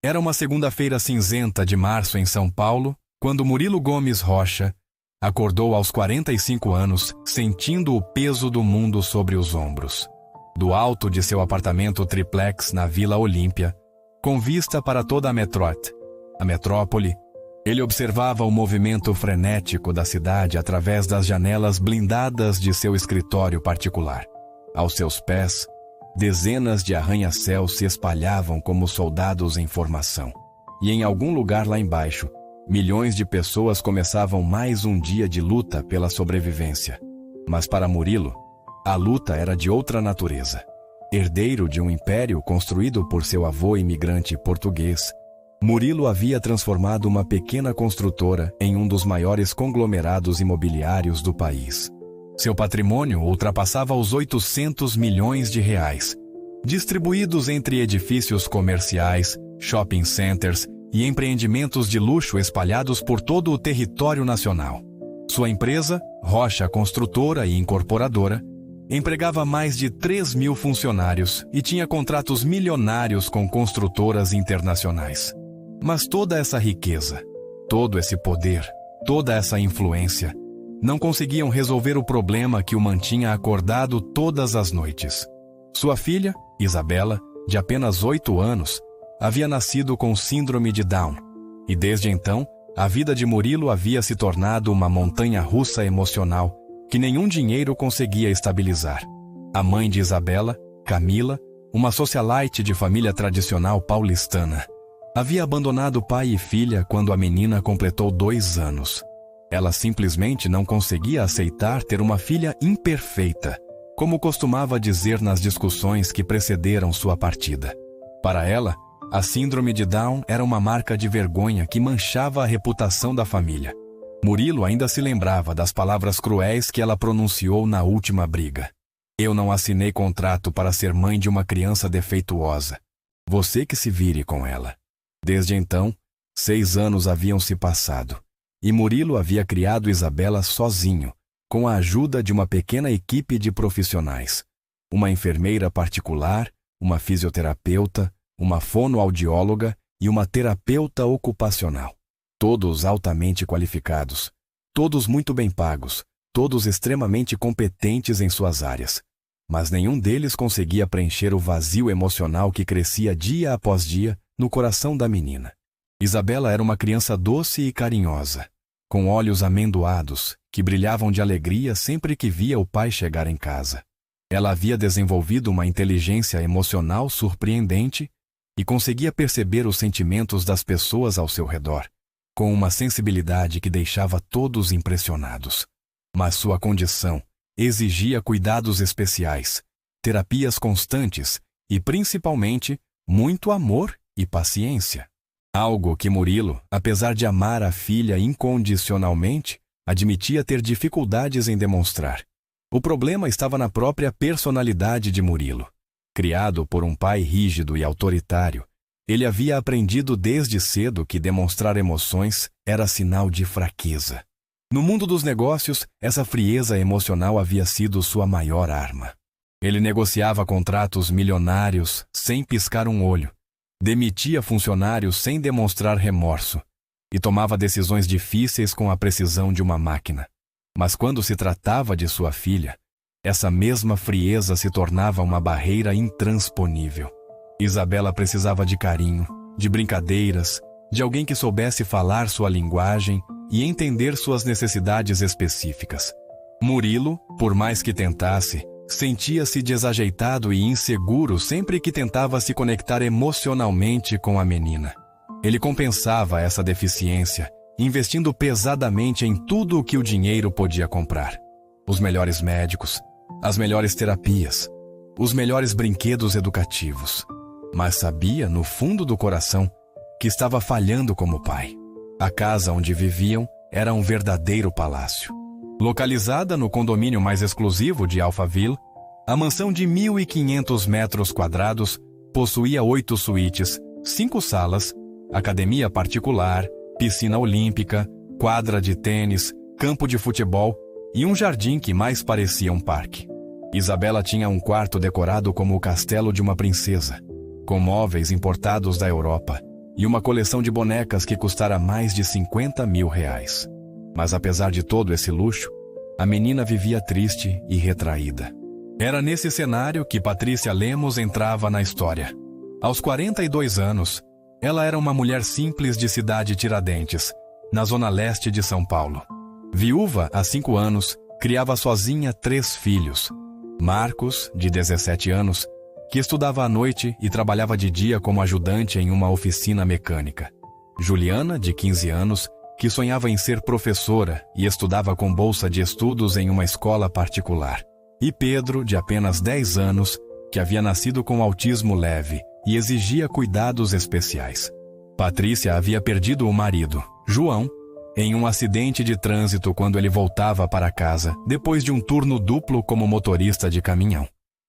Era uma segunda-feira cinzenta de março em São Paulo, quando Murilo Gomes Rocha acordou aos 45 anos, sentindo o peso do mundo sobre os ombros. Do alto de seu apartamento triplex na Vila Olímpia, com vista para toda a metrópole, ele observava o movimento frenético da cidade através das janelas blindadas de seu escritório particular. Aos seus pés, dezenas de arranha-céus se espalhavam como soldados em formação. E em algum lugar lá embaixo, milhões de pessoas começavam mais um dia de luta pela sobrevivência. Mas para Murilo, a luta era de outra natureza. Herdeiro de um império construído por seu avô imigrante português, Murilo havia transformado uma pequena construtora em um dos maiores conglomerados imobiliários do país. Seu patrimônio ultrapassava os 800 milhões de reais, distribuídos entre edifícios comerciais, shopping centers e empreendimentos de luxo espalhados por todo o território nacional. Sua empresa, Rocha Construtora e Incorporadora, empregava mais de 3.000 funcionários e tinha contratos milionários com construtoras internacionais. Mas toda essa riqueza, todo esse poder, toda essa influência, não conseguiam resolver o problema que o mantinha acordado todas as noites. Sua filha, Isabela, de apenas 8 anos, havia nascido com síndrome de Down, e desde então, a vida de Murilo havia se tornado uma montanha-russa emocional que nenhum dinheiro conseguia estabilizar. A mãe de Isabela, Camila, uma socialite de família tradicional paulistana, havia abandonado pai e filha quando a menina completou 2 anos. Ela simplesmente não conseguia aceitar ter uma filha imperfeita, como costumava dizer nas discussões que precederam sua partida. Para ela, a síndrome de Down era uma marca de vergonha que manchava a reputação da família. Murilo ainda se lembrava das palavras cruéis que ela pronunciou na última briga. Eu não assinei contrato para ser mãe de uma criança defeituosa. Você que se vire com ela. Desde então, 6 anos haviam se passado, e Murilo havia criado Isabela sozinho, com a ajuda de uma pequena equipe de profissionais. Uma enfermeira particular, uma fisioterapeuta, uma fonoaudióloga e uma terapeuta ocupacional. Todos altamente qualificados, todos muito bem pagos, todos extremamente competentes em suas áreas. Mas nenhum deles conseguia preencher o vazio emocional que crescia dia após dia no coração da menina. Isabela era uma criança doce e carinhosa, com olhos amendoados, que brilhavam de alegria sempre que via o pai chegar em casa. Ela havia desenvolvido uma inteligência emocional surpreendente e conseguia perceber os sentimentos das pessoas ao seu redor, com uma sensibilidade que deixava todos impressionados. Mas sua condição exigia cuidados especiais, terapias constantes e, principalmente, muito amor e paciência. Algo que Murilo, apesar de amar a filha incondicionalmente, admitia ter dificuldades em demonstrar. O problema estava na própria personalidade de Murilo. Criado por um pai rígido e autoritário, ele havia aprendido desde cedo que demonstrar emoções era sinal de fraqueza. No mundo dos negócios, essa frieza emocional havia sido sua maior arma. Ele negociava contratos milionários sem piscar um olho, demitia funcionários sem demonstrar remorso e tomava decisões difíceis com a precisão de uma máquina. Mas quando se tratava de sua filha, essa mesma frieza se tornava uma barreira intransponível. Isabela precisava de carinho, de brincadeiras, de alguém que soubesse falar sua linguagem e entender suas necessidades específicas. Murilo, por mais que tentasse, sentia-se desajeitado e inseguro sempre que tentava se conectar emocionalmente com a menina. Ele compensava essa deficiência, investindo pesadamente em tudo o que o dinheiro podia comprar. Os melhores médicos, as melhores terapias, os melhores brinquedos educativos. Mas sabia, no fundo do coração, que estava falhando como pai. A casa onde viviam era um verdadeiro palácio. Localizada no condomínio mais exclusivo de Alphaville, a mansão de 1.500 metros quadrados possuía 8 suítes, 5 salas, academia particular, piscina olímpica, quadra de tênis, campo de futebol e um jardim que mais parecia um parque. Isabela tinha um quarto decorado como o castelo de uma princesa, com móveis importados da Europa e uma coleção de bonecas que custara mais de 50 mil reais. Mas apesar de todo esse luxo, a menina vivia triste e retraída. Era nesse cenário que Patrícia Lemos entrava na história. Aos 42 anos, ela era uma mulher simples de cidade Tiradentes, na zona leste de São Paulo. Viúva há 5 anos, criava sozinha 3 filhos. Marcos, de 17 anos, que estudava à noite e trabalhava de dia como ajudante em uma oficina mecânica. Juliana, de 15 anos, que sonhava em ser professora e estudava com bolsa de estudos em uma escola particular. E Pedro, de apenas 10 anos, que havia nascido com autismo leve e exigia cuidados especiais. Patrícia havia perdido o marido, João, em um acidente de trânsito quando ele voltava para casa, depois de um turno duplo como motorista de caminhão.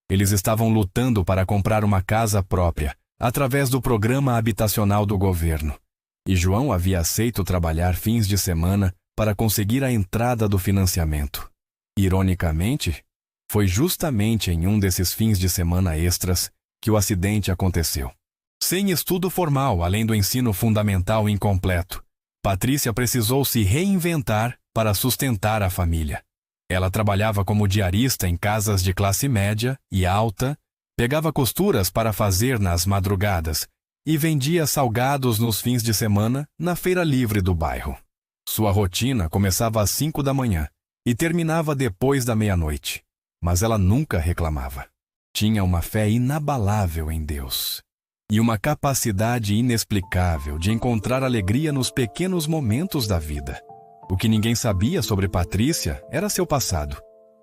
Eles estavam lutando para comprar uma casa própria, através do programa habitacional do governo. E João havia aceito trabalhar fins de semana para conseguir a entrada do financiamento. Ironicamente, foi justamente em um desses fins de semana extras que o acidente aconteceu. Sem estudo formal, além do ensino fundamental incompleto, Patrícia precisou se reinventar para sustentar a família. Ela trabalhava como diarista em casas de classe média e alta, pegava costuras para fazer nas madrugadas e vendia salgados nos fins de semana na feira livre do bairro. Sua rotina começava às 5 da manhã e terminava depois da meia-noite, mas ela nunca reclamava. Tinha uma fé inabalável em Deus e uma capacidade inexplicável de encontrar alegria nos pequenos momentos da vida. O que ninguém sabia sobre Patrícia era seu passado.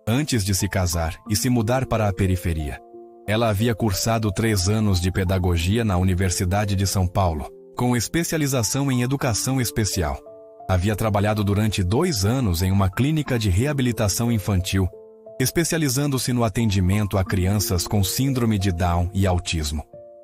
Antes de se casar e se mudar para a periferia, ela havia cursado 3 anos de pedagogia na Universidade de São Paulo, com especialização em educação especial. Havia trabalhado durante 2 anos em uma clínica de reabilitação infantil, especializando-se no atendimento a crianças com síndrome de Down e autismo.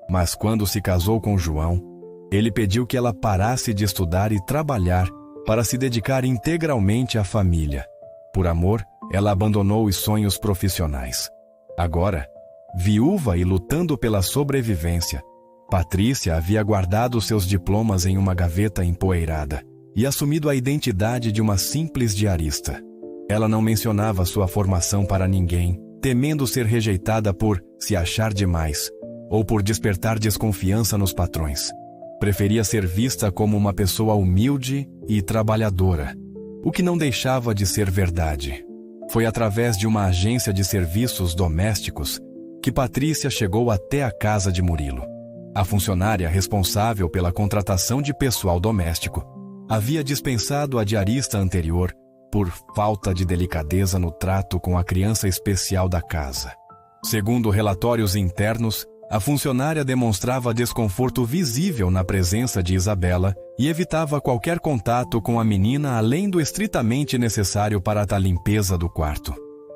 Mas quando se casou com João, ele pediu que ela parasse de estudar e trabalhar para se dedicar integralmente à família. Por amor, ela abandonou os sonhos profissionais. Agora, viúva e lutando pela sobrevivência, Patrícia havia guardado seus diplomas em uma gaveta empoeirada e assumido a identidade de uma simples diarista. Ela não mencionava sua formação para ninguém, temendo ser rejeitada por se achar demais ou por despertar desconfiança nos patrões. Preferia ser vista como uma pessoa humilde e trabalhadora, o que não deixava de ser verdade. Foi através de uma agência de serviços domésticos que Patrícia chegou até a casa de Murilo. A funcionária responsável pela contratação de pessoal doméstico havia dispensado a diarista anterior por falta de delicadeza no trato com a criança especial da casa. Segundo relatórios internos, a funcionária demonstrava desconforto visível na presença de Isabela e evitava qualquer contato com a menina além do estritamente necessário para a limpeza do quarto.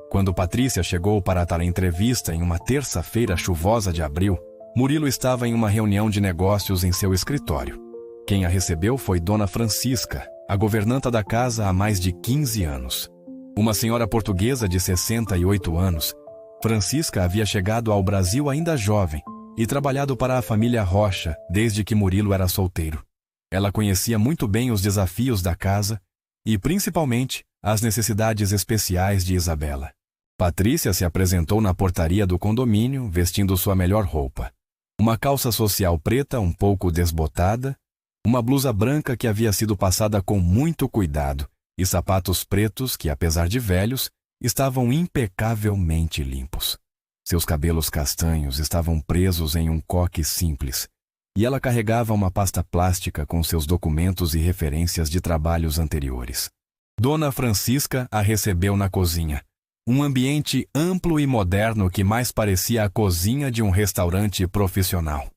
Quando Patrícia chegou para a entrevista em uma terça-feira chuvosa de abril, Murilo estava em uma reunião de negócios em seu escritório. Quem a recebeu foi Dona Francisca, a governanta da casa há mais de 15 anos. Uma senhora portuguesa de 68 anos, Francisca havia chegado ao Brasil ainda jovem e trabalhado para a família Rocha desde que Murilo era solteiro. Ela conhecia muito bem os desafios da casa e, principalmente, as necessidades especiais de Isabela. Patrícia se apresentou na portaria do condomínio vestindo sua melhor roupa. Uma calça social preta um pouco desbotada, uma blusa branca que havia sido passada com muito cuidado e sapatos pretos que, apesar de velhos, estavam impecavelmente limpos. Seus cabelos castanhos estavam presos em um coque simples, e ela carregava uma pasta plástica com seus documentos e referências de trabalhos anteriores. Dona Francisca a recebeu na cozinha, um ambiente amplo e moderno que mais parecia a cozinha de um restaurante profissional.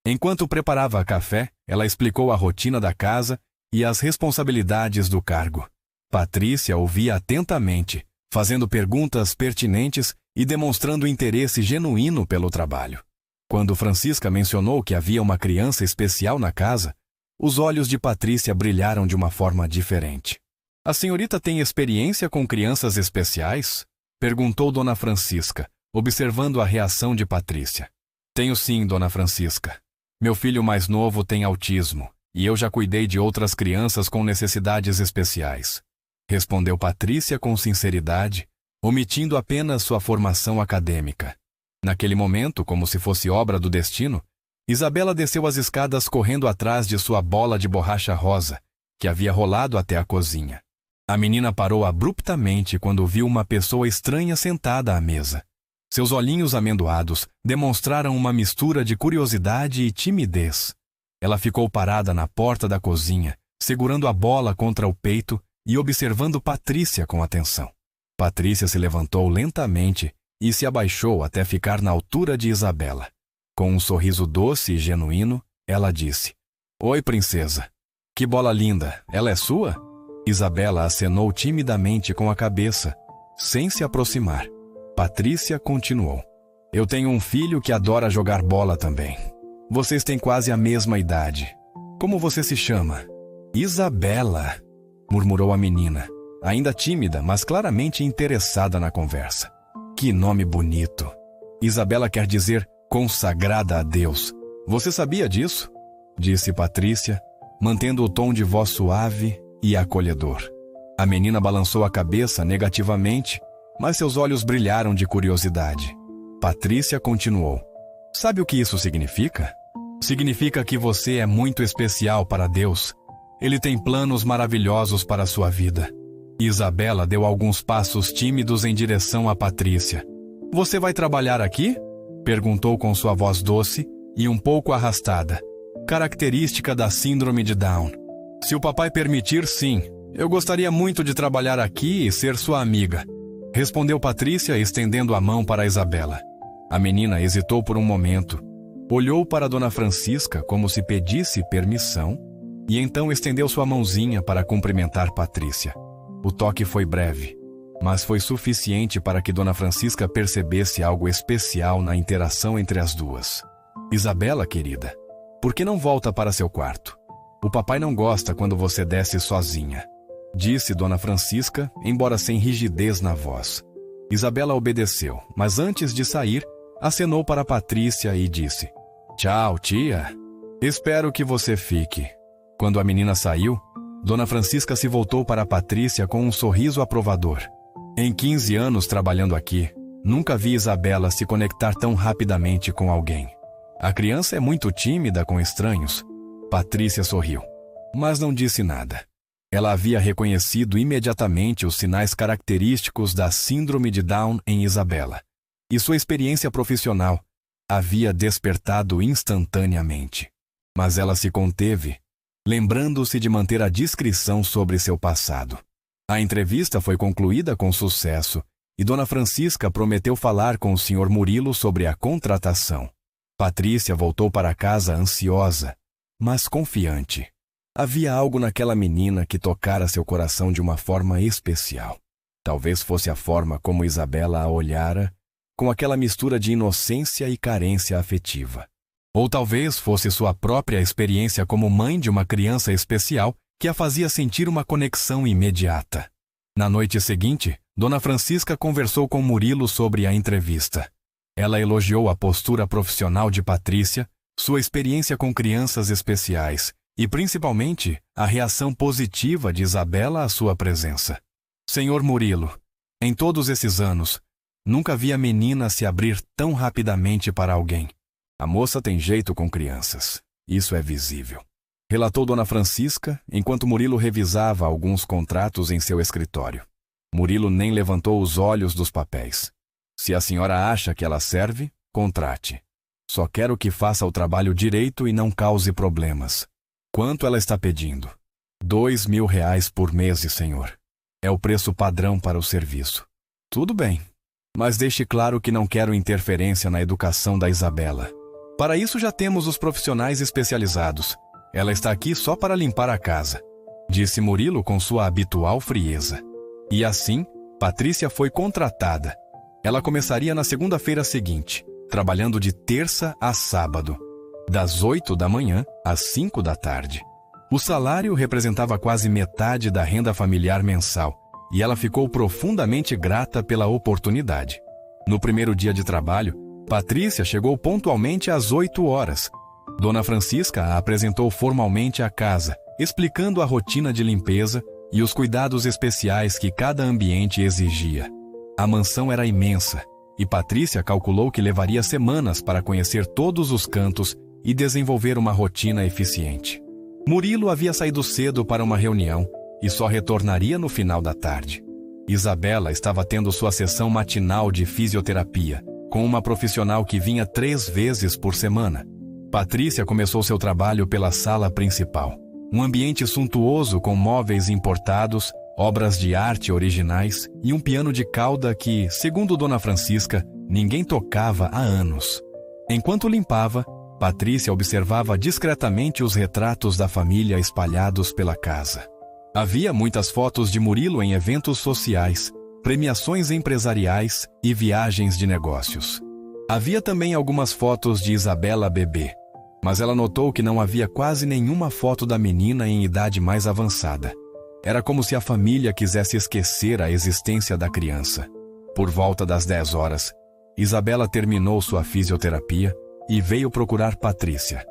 Enquanto preparava café, ela explicou a rotina da casa e as responsabilidades do cargo. Patrícia ouvia atentamente, fazendo perguntas pertinentes e demonstrando interesse genuíno pelo trabalho. Quando Francisca mencionou que havia uma criança especial na casa, os olhos de Patrícia brilharam de uma forma diferente. "A senhorita tem experiência com crianças especiais?" perguntou Dona Francisca, observando a reação de Patrícia. "Tenho sim, Dona Francisca. Meu filho mais novo tem autismo, e eu já cuidei de outras crianças com necessidades especiais. Respondeu Patrícia com sinceridade, omitindo apenas sua formação acadêmica. Naquele momento, como se fosse obra do destino, Isabela desceu as escadas correndo atrás de sua bola de borracha rosa, que havia rolado até a cozinha. A menina parou abruptamente quando viu uma pessoa estranha sentada à mesa. Seus olhinhos amendoados demonstraram uma mistura de curiosidade e timidez. Ela ficou parada na porta da cozinha, segurando a bola contra o peito e observando Patrícia com atenção. Patrícia se levantou lentamente e se abaixou até ficar na altura de Isabela. Com um sorriso doce e genuíno, ela disse: "Oi, princesa. Que bola linda. Ela é sua?" Isabela acenou timidamente com a cabeça, sem se aproximar. Patrícia continuou: "Eu tenho um filho que adora jogar bola também. Vocês têm quase a mesma idade. Como você se chama?" "Isabela", murmurou a menina, ainda tímida, mas claramente interessada na conversa. "Que nome bonito. Isabela quer dizer consagrada a Deus. Você sabia disso?" disse Patrícia, mantendo o tom de voz suave e acolhedor. A menina balançou a cabeça negativamente, mas seus olhos brilharam de curiosidade. Patrícia continuou: "Sabe o que isso significa? Significa que você é muito especial para Deus. Ele tem planos maravilhosos para a sua vida." Isabela deu alguns passos tímidos em direção a Patrícia. "Você vai trabalhar aqui?" perguntou com sua voz doce e um pouco arrastada, característica da síndrome de Down. "Se o papai permitir, sim. Eu gostaria muito de trabalhar aqui e ser sua amiga", respondeu Patrícia, estendendo a mão para Isabela. A menina hesitou por um momento, olhou para Dona Francisca como se pedisse permissão e então estendeu sua mãozinha para cumprimentar Patrícia. O toque foi breve, mas foi suficiente para que Dona Francisca percebesse algo especial na interação entre as duas. "Isabela, querida, por que não volta para seu quarto? O papai não gosta quando você desce sozinha", disse Dona Francisca, embora sem rigidez na voz. Isabela obedeceu, mas antes de sair, acenou para Patrícia e disse: "Tchau, tia. Espero que você fique." Quando a menina saiu, Dona Francisca se voltou para Patrícia com um sorriso aprovador. "Em 15 anos trabalhando aqui, nunca vi Isabela se conectar tão rapidamente com alguém. A criança é muito tímida com estranhos." Patrícia sorriu, mas não disse nada. Ela havia reconhecido imediatamente os sinais característicos da síndrome de Down em Isabela, e sua experiência profissional havia despertado instantaneamente. Mas ela se conteve, lembrando-se de manter a discrição sobre seu passado. A entrevista foi concluída com sucesso e Dona Francisca prometeu falar com o Sr. Murilo sobre a contratação. Patrícia voltou para casa ansiosa, mas confiante. Havia algo naquela menina que tocara seu coração de uma forma especial. Talvez fosse a forma como Isabela a olhara, com aquela mistura de inocência e carência afetiva. Ou talvez fosse sua própria experiência como mãe de uma criança especial que a fazia sentir uma conexão imediata. Na noite seguinte, Dona Francisca conversou com Murilo sobre a entrevista. Ela elogiou a postura profissional de Patrícia, sua experiência com crianças especiais e, principalmente, a reação positiva de Isabela à sua presença. "Senhor Murilo, em todos esses anos, nunca vi a menina se abrir tão rapidamente para alguém. A moça tem jeito com crianças. Isso é visível", relatou Dona Francisca, enquanto Murilo revisava alguns contratos em seu escritório. Murilo nem levantou os olhos dos papéis. "Se a senhora acha que ela serve, contrate. Só quero que faça o trabalho direito e não cause problemas." "Quanto ela está pedindo?" R$ 2.000 por mês, senhor. É o preço padrão para o serviço." "Tudo bem, mas deixe claro que não quero interferência na educação da Isabela. Para isso já temos os profissionais especializados. Ela está aqui só para limpar a casa", disse Murilo com sua habitual frieza. E assim, Patrícia foi contratada. Ela começaria na segunda-feira seguinte, trabalhando de terça a sábado, das 8 da manhã às 5 da tarde. O salário representava quase metade da renda familiar mensal, e ela ficou profundamente grata pela oportunidade. No primeiro dia de trabalho, Patrícia chegou pontualmente às 8 horas, Dona Francisca a apresentou formalmente à casa, explicando a rotina de limpeza e os cuidados especiais que cada ambiente exigia. A mansão era imensa, e Patrícia calculou que levaria semanas para conhecer todos os cantos e desenvolver uma rotina eficiente. Murilo havia saído cedo para uma reunião e só retornaria no final da tarde. Isabela estava tendo sua sessão matinal de fisioterapia, com uma profissional que vinha 3 vezes por semana. Patrícia começou seu trabalho pela sala principal. Um ambiente suntuoso com móveis importados, obras de arte originais e um piano de cauda que, segundo Dona Francisca, ninguém tocava há anos. Enquanto limpava, Patrícia observava discretamente os retratos da família espalhados pela casa. Havia muitas fotos de Murilo em eventos sociais, premiações empresariais e viagens de negócios. Havia também algumas fotos de Isabela bebê, mas ela notou que não havia quase nenhuma foto da menina em idade mais avançada. Era como se a família quisesse esquecer a existência da criança. Por volta das 10 horas, Isabela terminou sua fisioterapia e veio procurar Patrícia.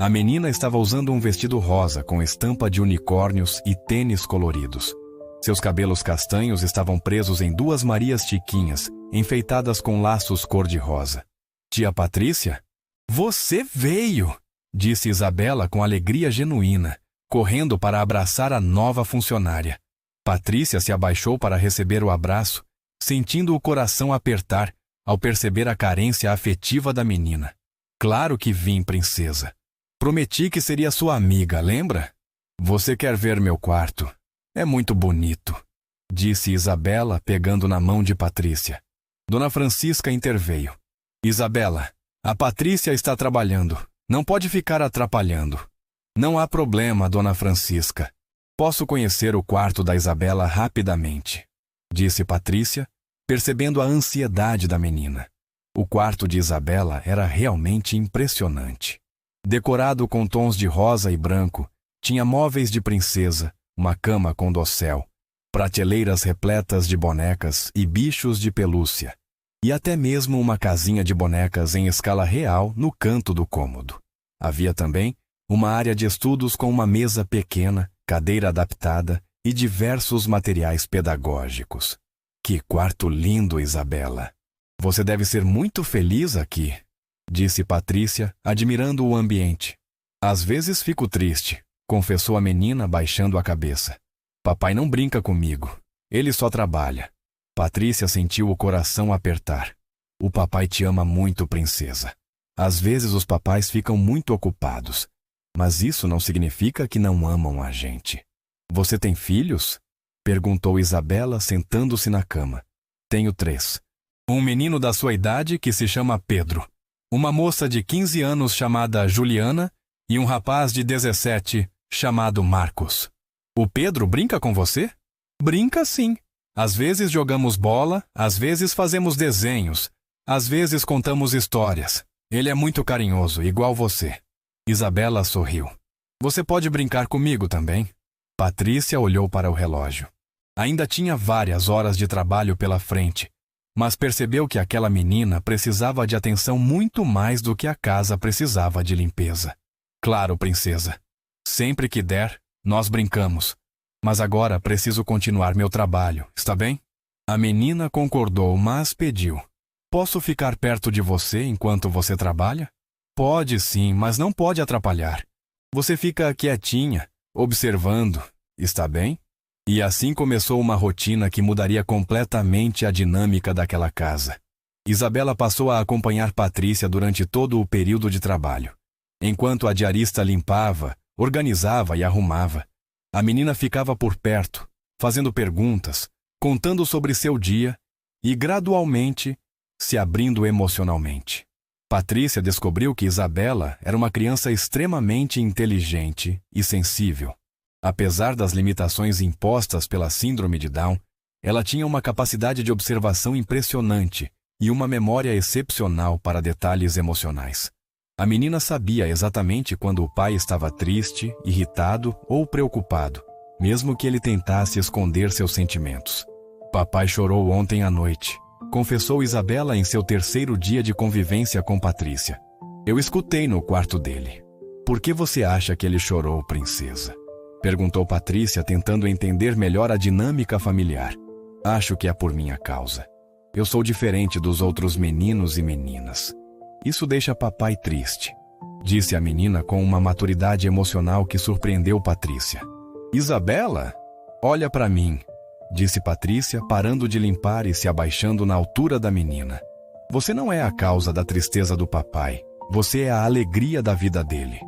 A menina estava usando um vestido rosa com estampa de unicórnios e tênis coloridos. Seus cabelos castanhos estavam presos em 2 Marias Chiquinhas, enfeitadas com laços cor-de-rosa. Tia Patrícia? Você veio! Disse Isabela com alegria genuína, correndo para abraçar a nova funcionária. Patrícia se abaixou para receber o abraço, sentindo o coração apertar ao perceber a carência afetiva da menina. Claro que vim, princesa. Prometi que seria sua amiga, lembra? Você quer ver meu quarto? É muito bonito, disse Isabela, pegando na mão de Patrícia. Dona Francisca interveio. Isabela, a Patrícia está trabalhando. Não pode ficar atrapalhando. Não há problema, Dona Francisca. Posso conhecer o quarto da Isabela rapidamente, disse Patrícia, percebendo a ansiedade da menina. O quarto de Isabela era realmente impressionante. Decorado com tons de rosa e branco, tinha móveis de princesa, uma cama com dossel, prateleiras repletas de bonecas e bichos de pelúcia, e até mesmo uma casinha de bonecas em escala real no canto do cômodo. Havia também uma área de estudos com uma mesa pequena, cadeira adaptada e diversos materiais pedagógicos. Que quarto lindo, Isabela! Você deve ser muito feliz aqui, disse Patrícia, admirando o ambiente. Às vezes fico triste, confessou a menina, baixando a cabeça. Papai não brinca comigo, ele só trabalha. Patrícia sentiu o coração apertar. O papai te ama muito, princesa. Às vezes os papais ficam muito ocupados, mas isso não significa que não amam a gente. Você tem filhos? Perguntou Isabela, sentando-se na cama. Tenho 3. Um menino da sua idade que se chama Pedro, uma moça de 15 anos chamada Juliana e um rapaz de 17 chamado Marcos. O Pedro brinca com você? Brinca sim. Às vezes jogamos bola, às vezes fazemos desenhos, às vezes contamos histórias. Ele é muito carinhoso, igual você. Isabela sorriu. Você pode brincar comigo também? Patrícia olhou para o relógio. Ainda tinha várias horas de trabalho pela frente, mas percebeu que aquela menina precisava de atenção muito mais do que a casa precisava de limpeza. Claro, princesa. Sempre que der, nós brincamos. Mas agora preciso continuar meu trabalho, está bem? A menina concordou, mas pediu. Posso ficar perto de você enquanto você trabalha? Pode sim, mas não pode atrapalhar. Você fica quietinha, observando, está bem? E assim começou uma rotina que mudaria completamente a dinâmica daquela casa. Isabela passou a acompanhar Patrícia durante todo o período de trabalho. Enquanto a diarista limpava, organizava e arrumava, a menina ficava por perto, fazendo perguntas, contando sobre seu dia e, gradualmente, se abrindo emocionalmente. Patrícia descobriu que Isabela era uma criança extremamente inteligente e sensível. Apesar das limitações impostas pela síndrome de Down, ela tinha uma capacidade de observação impressionante e uma memória excepcional para detalhes emocionais. A menina sabia exatamente quando o pai estava triste, irritado ou preocupado, mesmo que ele tentasse esconder seus sentimentos. Papai chorou ontem à noite, confessou Isabela em seu 3º dia de convivência com Patrícia. Eu escutei no quarto dele. Por que você acha que ele chorou, princesa? Perguntou Patrícia, tentando entender melhor a dinâmica familiar. Acho que é por minha causa. Eu sou diferente dos outros meninos e meninas. Isso deixa papai triste, disse a menina com uma maturidade emocional que surpreendeu Patrícia. Isabela, olha para mim, disse Patrícia, parando de limpar e se abaixando na altura da menina. Você não é a causa da tristeza do papai. Você é a alegria da vida dele.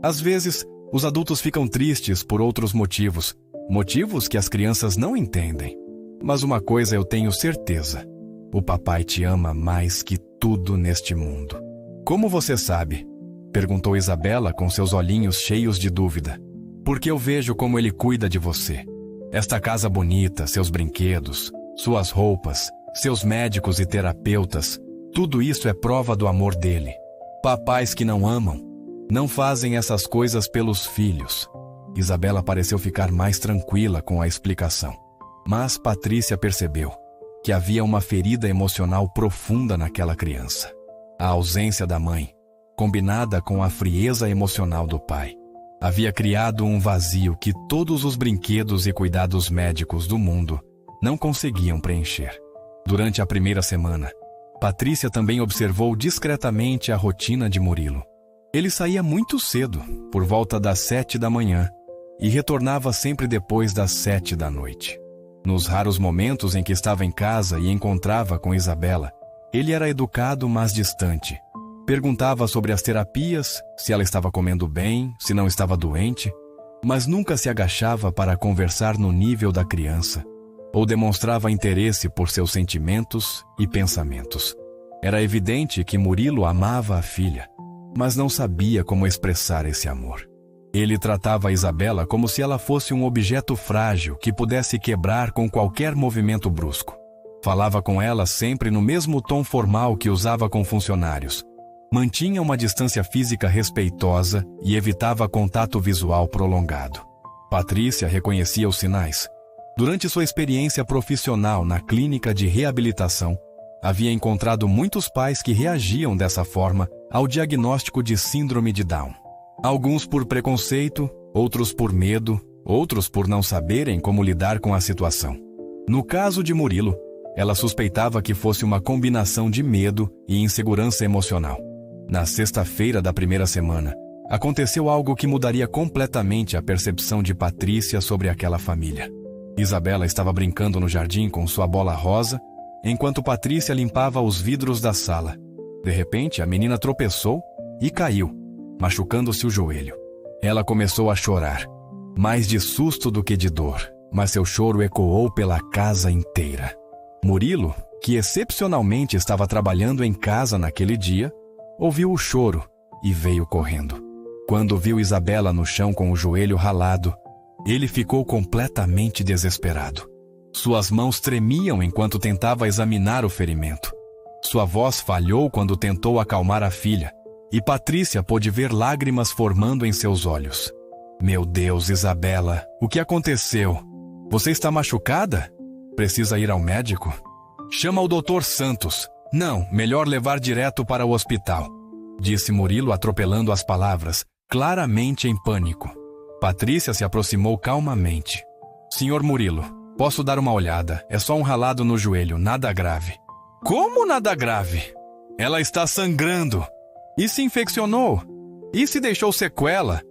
Às vezes, os adultos ficam tristes por outros motivos, motivos que as crianças não entendem. Mas uma coisa eu tenho certeza: o papai te ama mais que tudo neste mundo. Como você sabe? Perguntou Isabela com seus olhinhos cheios de dúvida. Porque eu vejo como ele cuida de você. Esta casa bonita, seus brinquedos, suas roupas, seus médicos e terapeutas, tudo isso é prova do amor dele. Papais que não amam, não fazem essas coisas pelos filhos. Isabela pareceu ficar mais tranquila com a explicação. Mas Patrícia percebeu que havia uma ferida emocional profunda naquela criança. A ausência da mãe, combinada com a frieza emocional do pai, havia criado um vazio que todos os brinquedos e cuidados médicos do mundo não conseguiam preencher. Durante a primeira semana, Patrícia também observou discretamente a rotina de Murilo. Ele saía muito cedo, por volta das 7 da manhã, e retornava sempre depois das 7 da noite. Nos raros momentos em que estava em casa e encontrava com Isabela, ele era educado, mas distante. Perguntava sobre as terapias, se ela estava comendo bem, se não estava doente, mas nunca se agachava para conversar no nível da criança, ou demonstrava interesse por seus sentimentos e pensamentos. Era evidente que Murilo amava a filha, mas não sabia como expressar esse amor. Ele tratava a Isabela como se ela fosse um objeto frágil que pudesse quebrar com qualquer movimento brusco. Falava com ela sempre no mesmo tom formal que usava com funcionários. Mantinha uma distância física respeitosa e evitava contato visual prolongado. Patrícia reconhecia os sinais. Durante sua experiência profissional na clínica de reabilitação, havia encontrado muitos pais que reagiam dessa forma ao diagnóstico de síndrome de Down. Alguns por preconceito, outros por medo, outros por não saberem como lidar com a situação. No caso de Murilo, ela suspeitava que fosse uma combinação de medo e insegurança emocional. Na sexta-feira da primeira semana, aconteceu algo que mudaria completamente a percepção de Patrícia sobre aquela família. Isabela estava brincando no jardim com sua bola rosa, enquanto Patrícia limpava os vidros da sala. De repente, a menina tropeçou e caiu, machucando-se o joelho. Ela começou a chorar, mais de susto do que de dor, mas seu choro ecoou pela casa inteira. Murilo, que excepcionalmente estava trabalhando em casa naquele dia, ouviu o choro e veio correndo. Quando viu Isabela no chão com o joelho ralado, ele ficou completamente desesperado. Suas mãos tremiam enquanto tentava examinar o ferimento. Sua voz falhou quando tentou acalmar a filha, e Patrícia pôde ver lágrimas formando em seus olhos. Meu Deus, Isabela, o que aconteceu? Você está machucada? Precisa ir ao médico? Chama o Dr. Santos. Não, melhor levar direto para o hospital, disse Murilo atropelando as palavras, claramente em pânico. Patrícia se aproximou calmamente. Senhor Murilo, posso dar uma olhada? É só um ralado no joelho, nada grave. Como nada grave? Ela está sangrando. E se infeccionou? E se deixou sequela?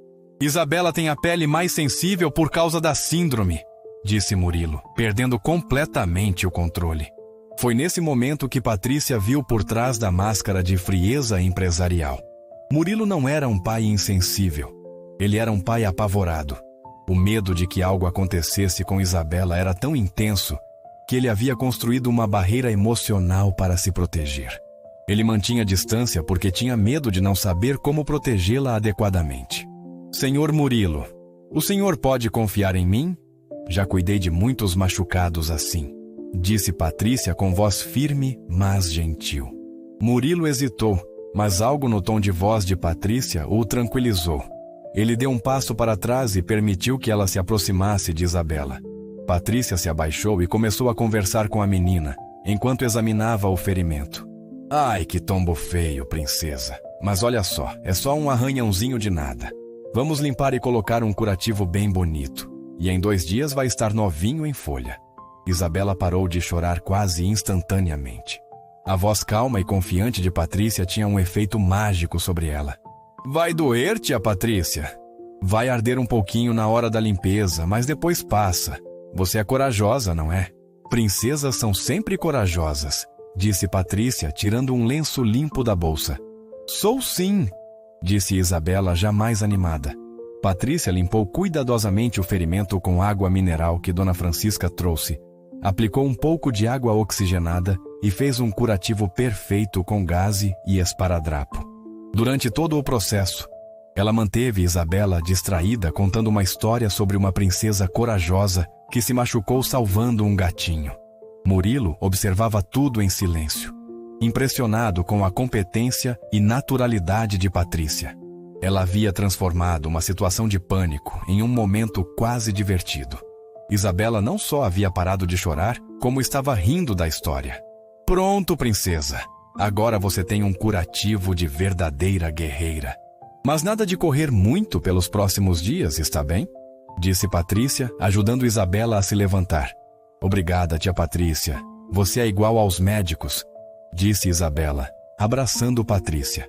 Isabela tem a pele mais sensível por causa da síndrome, disse Murilo, perdendo completamente o controle. Foi nesse momento que Patrícia viu por trás da máscara de frieza empresarial. Murilo não era um pai insensível. Ele era um pai apavorado. O medo de que algo acontecesse com Isabela era tão intenso que ele havia construído uma barreira emocional para se proteger. Ele mantinha distância porque tinha medo de não saber como protegê-la adequadamente. Senhor Murilo, o senhor pode confiar em mim? Já cuidei de muitos machucados assim, disse Patrícia com voz firme, mas gentil. Murilo hesitou, mas algo no tom de voz de Patrícia o tranquilizou. Ele deu um passo para trás e permitiu que ela se aproximasse de Isabela. Patrícia se abaixou e começou a conversar com a menina, enquanto examinava o ferimento. Ai, que tombo feio, princesa. Mas olha só, é só um arranhãozinho de nada. Vamos limpar e colocar um curativo bem bonito. E em 2 dias vai estar novinho em folha. Isabela parou de chorar quase instantaneamente. A voz calma e confiante de Patrícia tinha um efeito mágico sobre ela. Vai doer, tia Patrícia. Vai arder um pouquinho na hora da limpeza, mas depois passa. Você é corajosa, não é? Princesas são sempre corajosas, disse Patrícia, tirando um lenço limpo da bolsa. Sou sim, disse Isabela, já mais animada. Patrícia limpou cuidadosamente o ferimento com água mineral que Dona Francisca trouxe, aplicou um pouco de água oxigenada e fez um curativo perfeito com gaze e esparadrapo. Durante todo o processo, ela manteve Isabela distraída contando uma história sobre uma princesa corajosa que se machucou salvando um gatinho. Murilo observava tudo em silêncio, impressionado com a competência e naturalidade de Patrícia. Ela havia transformado uma situação de pânico em um momento quase divertido. Isabela não só havia parado de chorar, como estava rindo da história. Pronto, princesa. Agora você tem um curativo de verdadeira guerreira. Mas nada de correr muito pelos próximos dias, está bem? Disse Patrícia, ajudando Isabela a se levantar. Obrigada, tia Patrícia. Você é igual aos médicos, disse Isabela, abraçando Patrícia.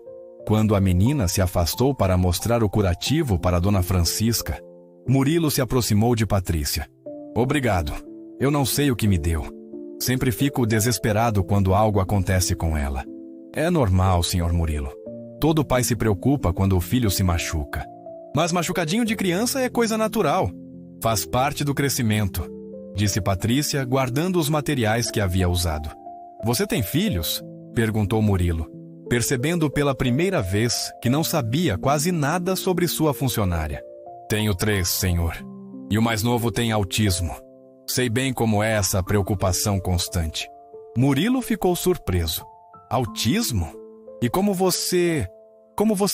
Quando a menina se afastou para mostrar o curativo para Dona Francisca, Murilo se aproximou de Patrícia. Obrigado. Eu não sei o que me deu. Sempre fico desesperado quando algo acontece com ela. É normal, senhor Murilo. Todo pai se preocupa quando o filho se machuca. Mas machucadinho de criança é coisa natural. Faz parte do crescimento, disse Patrícia, guardando os materiais que havia usado. Você tem filhos? Perguntou Murilo, percebendo pela primeira vez que não sabia quase nada sobre sua funcionária. Tenho 3, senhor. E o mais novo tem autismo. Sei bem como é essa preocupação constante. Murilo ficou surpreso. Autismo? E como você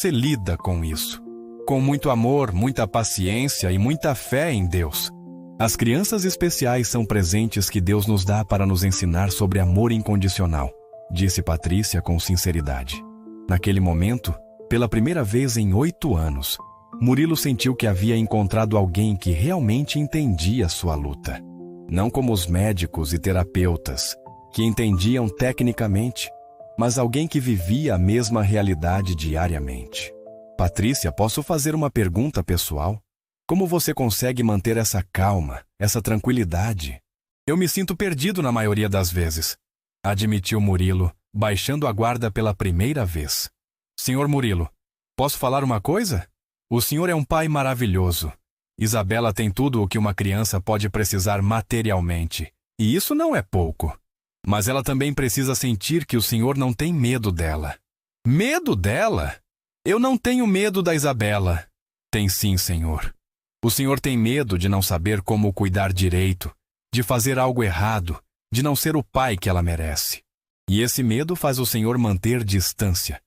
lida com isso? Com muito amor, muita paciência e muita fé em Deus. As crianças especiais são presentes que Deus nos dá para nos ensinar sobre amor incondicional, disse Patrícia com sinceridade. Naquele momento, pela primeira vez em 8 anos, Murilo sentiu que havia encontrado alguém que realmente entendia sua luta. Não como os médicos e terapeutas, que entendiam tecnicamente, mas alguém que vivia a mesma realidade diariamente. Patrícia, posso fazer uma pergunta pessoal? Como você consegue manter essa calma, essa tranquilidade? Eu me sinto perdido na maioria das vezes, admitiu Murilo, baixando a guarda pela primeira vez. Senhor Murilo, posso falar uma coisa? O senhor é um pai maravilhoso. Isabela tem tudo o que uma criança pode precisar materialmente, e isso não é pouco. Mas ela também precisa sentir que o senhor não tem medo dela. Medo dela? Eu não tenho medo da Isabela. Tem sim, senhor. O senhor tem medo de não saber como cuidar direito, de fazer algo errado, de não ser o pai que ela merece. E esse medo faz o senhor manter distância.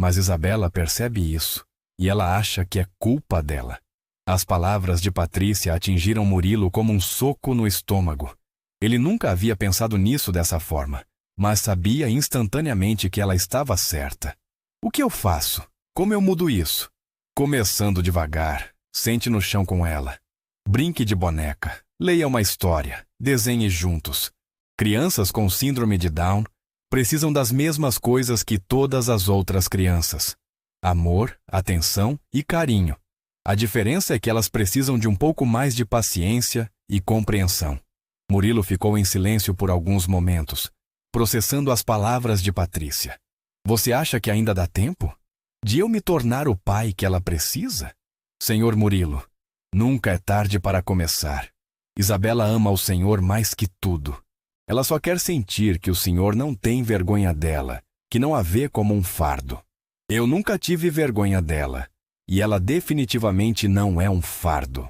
Mas Isabela percebe isso, e ela acha que é culpa dela. As palavras de Patrícia atingiram Murilo como um soco no estômago. Ele nunca havia pensado nisso dessa forma, mas sabia instantaneamente que ela estava certa. O que eu faço? Como eu mudo isso? Começando devagar, sente no chão com ela. Brinque de boneca, leia uma história, desenhe juntos. Crianças com síndrome de Down precisam das mesmas coisas que todas as outras crianças: amor, atenção e carinho. A diferença é que elas precisam de um pouco mais de paciência e compreensão. Murilo ficou em silêncio por alguns momentos, processando as palavras de Patrícia. Você acha que ainda dá tempo? De eu me tornar o pai que ela precisa? Senhor Murilo, nunca é tarde para começar. Isabela ama o senhor mais que tudo. Ela só quer sentir que o senhor não tem vergonha dela, que não a vê como um fardo. Eu nunca tive vergonha dela. E ela definitivamente não é um fardo,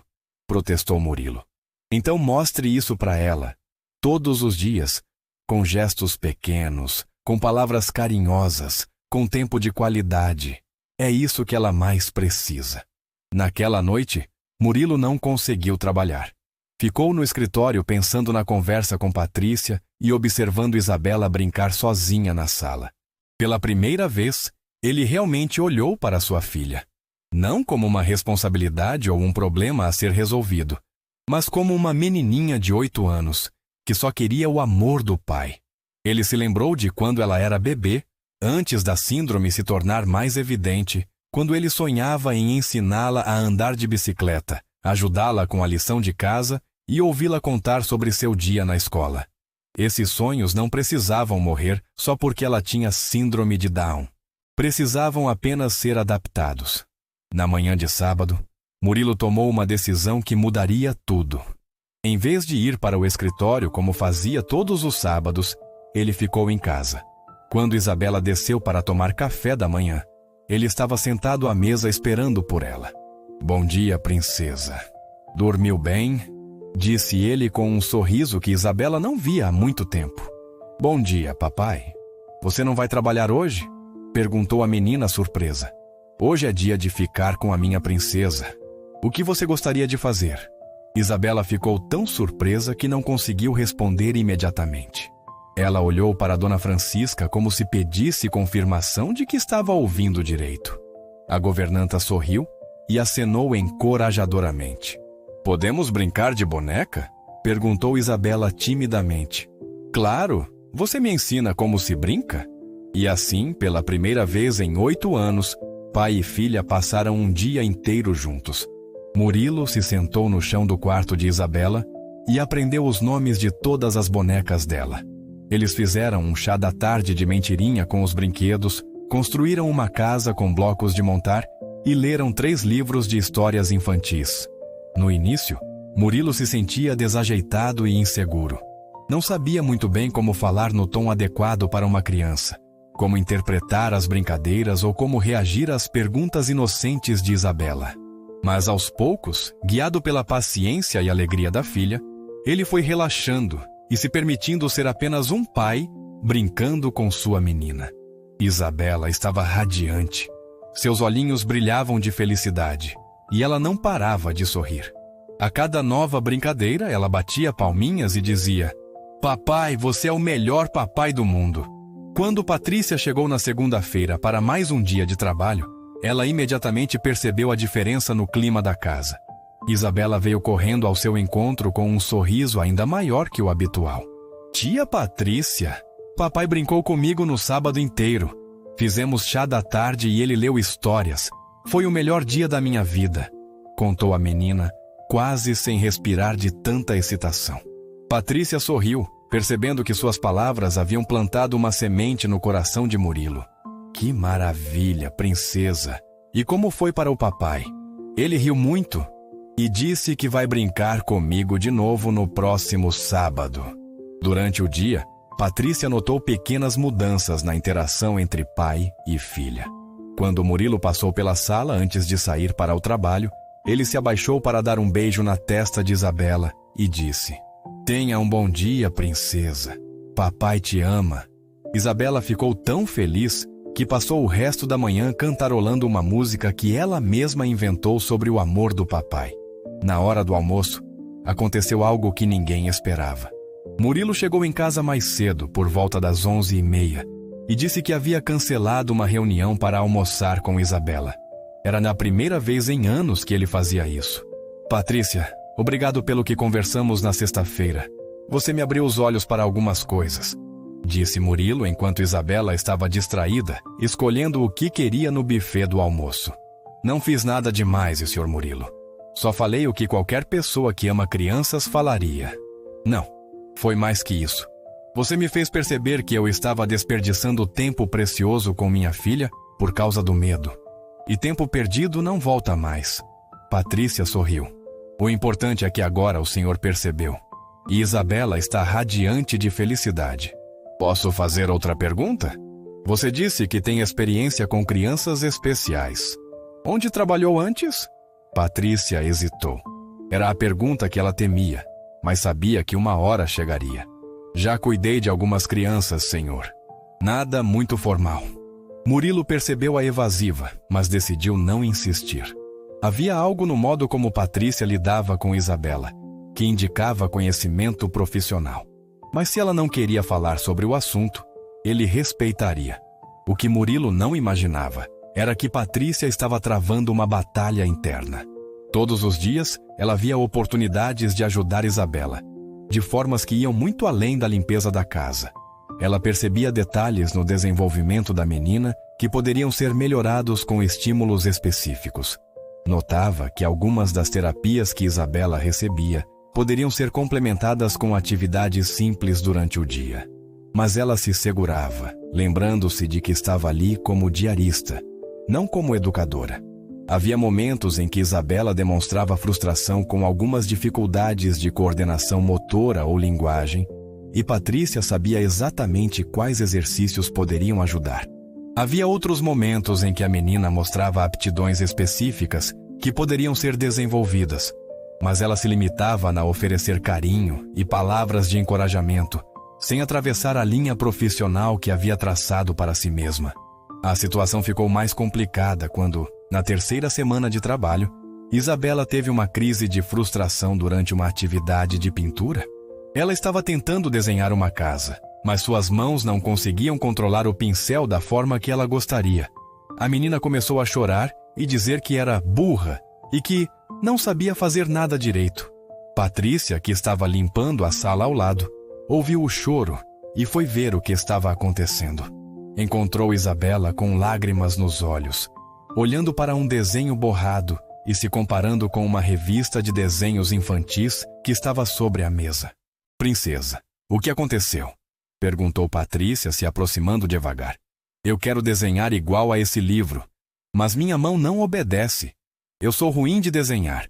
protestou Murilo. Então mostre isso para ela, todos os dias, com gestos pequenos, com palavras carinhosas, com tempo de qualidade. É isso que ela mais precisa. Naquela noite, Murilo não conseguiu trabalhar. Ficou no escritório pensando na conversa com Patrícia e observando Isabela brincar sozinha na sala. Pela primeira vez, ele realmente olhou para sua filha. Não como uma responsabilidade ou um problema a ser resolvido, mas como uma menininha de 8 anos, que só queria o amor do pai. Ele se lembrou de quando ela era bebê, antes da síndrome se tornar mais evidente, quando ele sonhava em ensiná-la a andar de bicicleta, ajudá-la com a lição de casa e ouvi-la contar sobre seu dia na escola. Esses sonhos não precisavam morrer só porque ela tinha síndrome de Down. Precisavam apenas ser adaptados. Na manhã de sábado, Murilo tomou uma decisão que mudaria tudo. Em vez de ir para o escritório como fazia todos os sábados, ele ficou em casa. Quando Isabela desceu para tomar café da manhã, ele estava sentado à mesa esperando por ela. "Bom dia, princesa. Dormiu bem?" disse ele com um sorriso que Isabela não via há muito tempo. "Bom dia, papai. Você não vai trabalhar hoje?" perguntou a menina surpresa. "Hoje é dia de ficar com a minha princesa. O que você gostaria de fazer?" Isabela ficou tão surpresa que não conseguiu responder imediatamente. Ela olhou para Dona Francisca como se pedisse confirmação de que estava ouvindo direito. A governanta sorriu e acenou encorajadoramente. "Podemos brincar de boneca?" perguntou Isabela timidamente. "Claro, você me ensina como se brinca?" E assim, pela primeira vez em 8 anos, pai e filha passaram um dia inteiro juntos. Murilo se sentou no chão do quarto de Isabela e aprendeu os nomes de todas as bonecas dela. Eles fizeram um chá da tarde de mentirinha com os brinquedos, construíram uma casa com blocos de montar e leram 3 livros de histórias infantis. No início, Murilo se sentia desajeitado e inseguro. Não sabia muito bem como falar no tom adequado para uma criança, como interpretar as brincadeiras ou como reagir às perguntas inocentes de Isabela. Mas aos poucos, guiado pela paciência e alegria da filha, ele foi relaxando e se permitindo ser apenas um pai brincando com sua menina. Isabela estava radiante. Seus olhinhos brilhavam de felicidade e ela não parava de sorrir. A cada nova brincadeira, ela batia palminhas e dizia: "Papai, você é o melhor papai do mundo." Quando Patrícia chegou na segunda-feira para mais um dia de trabalho, ela imediatamente percebeu a diferença no clima da casa. Isabela veio correndo ao seu encontro com um sorriso ainda maior que o habitual. "Tia Patrícia, papai brincou comigo no sábado inteiro. Fizemos chá da tarde e ele leu histórias. Foi o melhor dia da minha vida", contou a menina, quase sem respirar de tanta excitação. Patrícia sorriu, percebendo que suas palavras haviam plantado uma semente no coração de Murilo. "Que maravilha, princesa! E como foi para o papai?" Ele riu muito e disse que vai brincar comigo de novo no próximo sábado. Durante o dia, Patrícia notou pequenas mudanças na interação entre pai e filha. Quando Murilo passou pela sala antes de sair para o trabalho, ele se abaixou para dar um beijo na testa de Isabela e disse: "Tenha um bom dia, princesa. Papai te ama." Isabela ficou tão feliz que passou o resto da manhã cantarolando uma música que ela mesma inventou sobre o amor do papai. Na hora do almoço, aconteceu algo que ninguém esperava. Murilo chegou em casa mais cedo, por volta das 11h30, e disse que havia cancelado uma reunião para almoçar com Isabela. Era na primeira vez em anos que ele fazia isso. "Patrícia, obrigado pelo que conversamos na sexta-feira. Você me abriu os olhos para algumas coisas", disse Murilo enquanto Isabela estava distraída, escolhendo o que queria no buffet do almoço. "Não fiz nada demais, Sr. Murilo. Só falei o que qualquer pessoa que ama crianças falaria. Não, foi mais que isso. Você me fez perceber que eu estava desperdiçando tempo precioso com minha filha por causa do medo. E tempo perdido não volta mais." Patrícia sorriu. "O importante é que agora o senhor percebeu. E Isabela está radiante de felicidade." "Posso fazer outra pergunta? Você disse que tem experiência com crianças especiais. Onde trabalhou antes?" Patrícia hesitou. Era a pergunta que ela temia, mas sabia que uma hora chegaria. "Já cuidei de algumas crianças, senhor. Nada muito formal." Murilo percebeu a evasiva, mas decidiu não insistir. Havia algo no modo como Patrícia lidava com Isabela, que indicava conhecimento profissional. Mas se ela não queria falar sobre o assunto, ele respeitaria. O que Murilo não imaginava era que Patrícia estava travando uma batalha interna. Todos os dias, ela via oportunidades de ajudar Isabela, de formas que iam muito além da limpeza da casa. Ela percebia detalhes no desenvolvimento da menina que poderiam ser melhorados com estímulos específicos. Notava que algumas das terapias que Isabela recebia poderiam ser complementadas com atividades simples durante o dia. Mas ela se segurava, lembrando-se de que estava ali como diarista, não como educadora. Havia momentos em que Isabela demonstrava frustração com algumas dificuldades de coordenação motora ou linguagem, e Patrícia sabia exatamente quais exercícios poderiam ajudar. Havia outros momentos em que a menina mostrava aptidões específicas que poderiam ser desenvolvidas, mas ela se limitava a oferecer carinho e palavras de encorajamento, sem atravessar a linha profissional que havia traçado para si mesma. A situação ficou mais complicada quando, na terceira semana de trabalho, Isabela teve uma crise de frustração durante uma atividade de pintura. Ela estava tentando desenhar uma casa, mas suas mãos não conseguiam controlar o pincel da forma que ela gostaria. A menina começou a chorar e dizer que era burra e que não sabia fazer nada direito. Patrícia, que estava limpando a sala ao lado, ouviu o choro e foi ver o que estava acontecendo. Encontrou Isabela com lágrimas nos olhos, olhando para um desenho borrado e se comparando com uma revista de desenhos infantis que estava sobre a mesa. "Princesa, o que aconteceu?" perguntou Patrícia, se aproximando devagar. "Eu quero desenhar igual a esse livro, mas minha mão não obedece. Eu sou ruim de desenhar",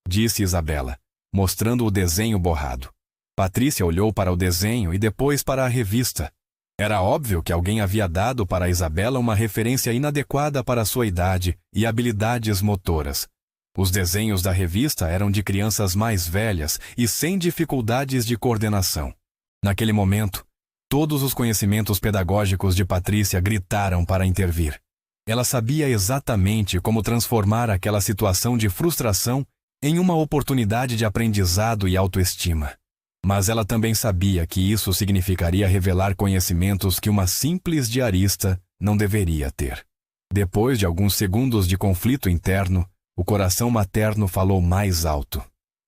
disse Isabela, mostrando o desenho borrado. Patrícia olhou para o desenho e depois para a revista. Era óbvio que alguém havia dado para Isabela uma referência inadequada para sua idade e habilidades motoras. Os desenhos da revista eram de crianças mais velhas e sem dificuldades de coordenação. Naquele momento, todos os conhecimentos pedagógicos de Patrícia gritaram para intervir. Ela sabia exatamente como transformar aquela situação de frustração em uma oportunidade de aprendizado e autoestima. Mas ela também sabia que isso significaria revelar conhecimentos que uma simples diarista não deveria ter. Depois de alguns segundos de conflito interno, o coração materno falou mais alto.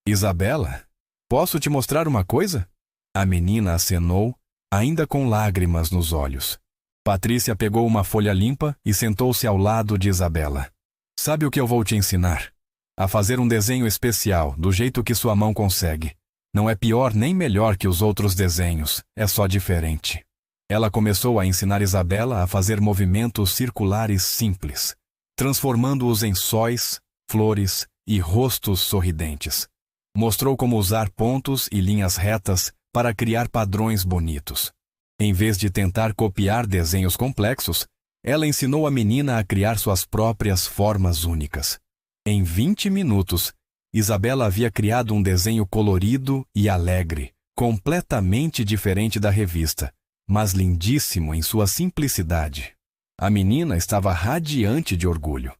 "Isabela, posso te mostrar uma coisa?" A menina acenou, ainda com lágrimas nos olhos. Patrícia pegou uma folha limpa e sentou-se ao lado de Isabela. "Sabe o que eu vou te ensinar? A fazer um desenho especial, do jeito que sua mão consegue. Não é pior nem melhor que os outros desenhos, é só diferente." Ela começou a ensinar Isabela a fazer movimentos circulares simples, transformando-os em sóis, flores e rostos sorridentes. Mostrou como usar pontos e linhas retas para criar padrões bonitos. Em vez de tentar copiar desenhos complexos, ela ensinou a menina a criar suas próprias formas únicas. Em 20 minutos, Isabela havia criado um desenho colorido e alegre, completamente diferente da revista, mas lindíssimo em sua simplicidade. A menina estava radiante de orgulho.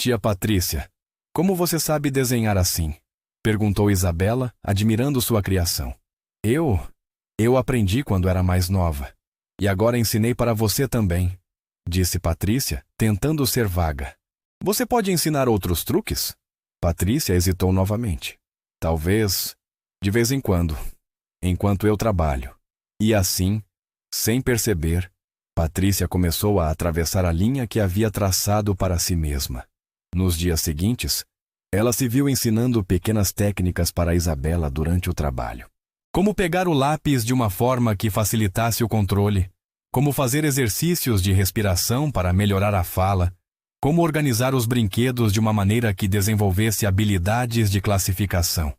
"Tia Patrícia, como você sabe desenhar assim?" perguntou Isabela, admirando sua criação. Eu aprendi quando era mais nova. E agora ensinei para você também", disse Patrícia, tentando ser vaga. "Você pode ensinar outros truques?" Patrícia hesitou novamente. "Talvez, de vez em quando, enquanto eu trabalho." E assim, sem perceber, Patrícia começou a atravessar a linha que havia traçado para si mesma. Nos dias seguintes, ela se viu ensinando pequenas técnicas para Isabela durante o trabalho. Como pegar o lápis de uma forma que facilitasse o controle, como fazer exercícios de respiração para melhorar a fala, como organizar os brinquedos de uma maneira que desenvolvesse habilidades de classificação.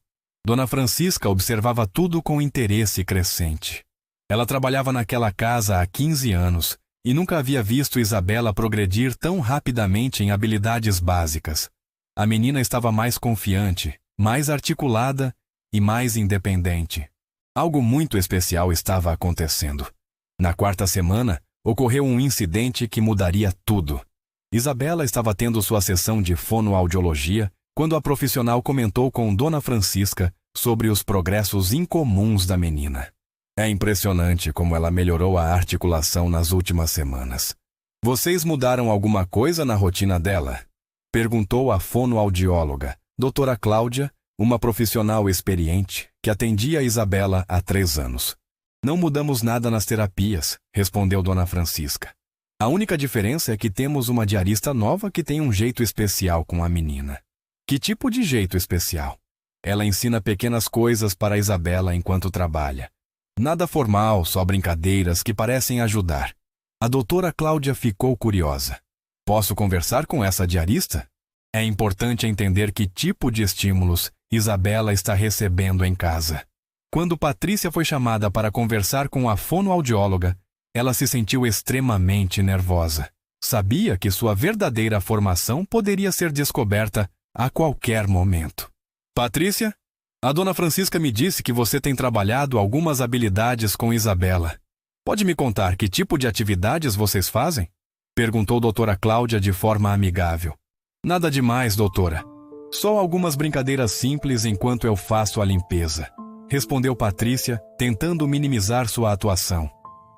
Dona Francisca observava tudo com interesse crescente. Ela trabalhava naquela casa há 15 anos e nunca havia visto Isabela progredir tão rapidamente em habilidades básicas. A menina estava mais confiante, mais articulada e mais independente. Algo muito especial estava acontecendo. Na quarta semana, ocorreu um incidente que mudaria tudo. Isabela estava tendo sua sessão de fonoaudiologia quando a profissional comentou com Dona Francisca sobre os progressos incomuns da menina. "É impressionante como ela melhorou a articulação nas últimas semanas. Vocês mudaram alguma coisa na rotina dela? Perguntou a fonoaudióloga, doutora Cláudia, uma profissional experiente que atendia a Isabela há 3 anos. Não mudamos nada nas terapias, respondeu Dona Francisca. A única diferença é que temos uma diarista nova que tem um jeito especial com a menina. Que tipo de jeito especial? Ela ensina pequenas coisas para a Isabela enquanto trabalha. Nada formal, só brincadeiras que parecem ajudar. A doutora Cláudia ficou curiosa. Posso conversar com essa diarista? É importante entender que tipo de estímulos Isabela está recebendo em casa. Quando Patrícia foi chamada para conversar com a fonoaudióloga, ela se sentiu extremamente nervosa. Sabia que sua verdadeira formação poderia ser descoberta a qualquer momento. Patrícia, a Dona Francisca me disse que você tem trabalhado algumas habilidades com Isabela. Pode me contar que tipo de atividades vocês fazem? Perguntou doutora Cláudia de forma amigável. Nada demais, doutora. Só algumas brincadeiras simples enquanto eu faço a limpeza. Respondeu Patrícia, tentando minimizar sua atuação.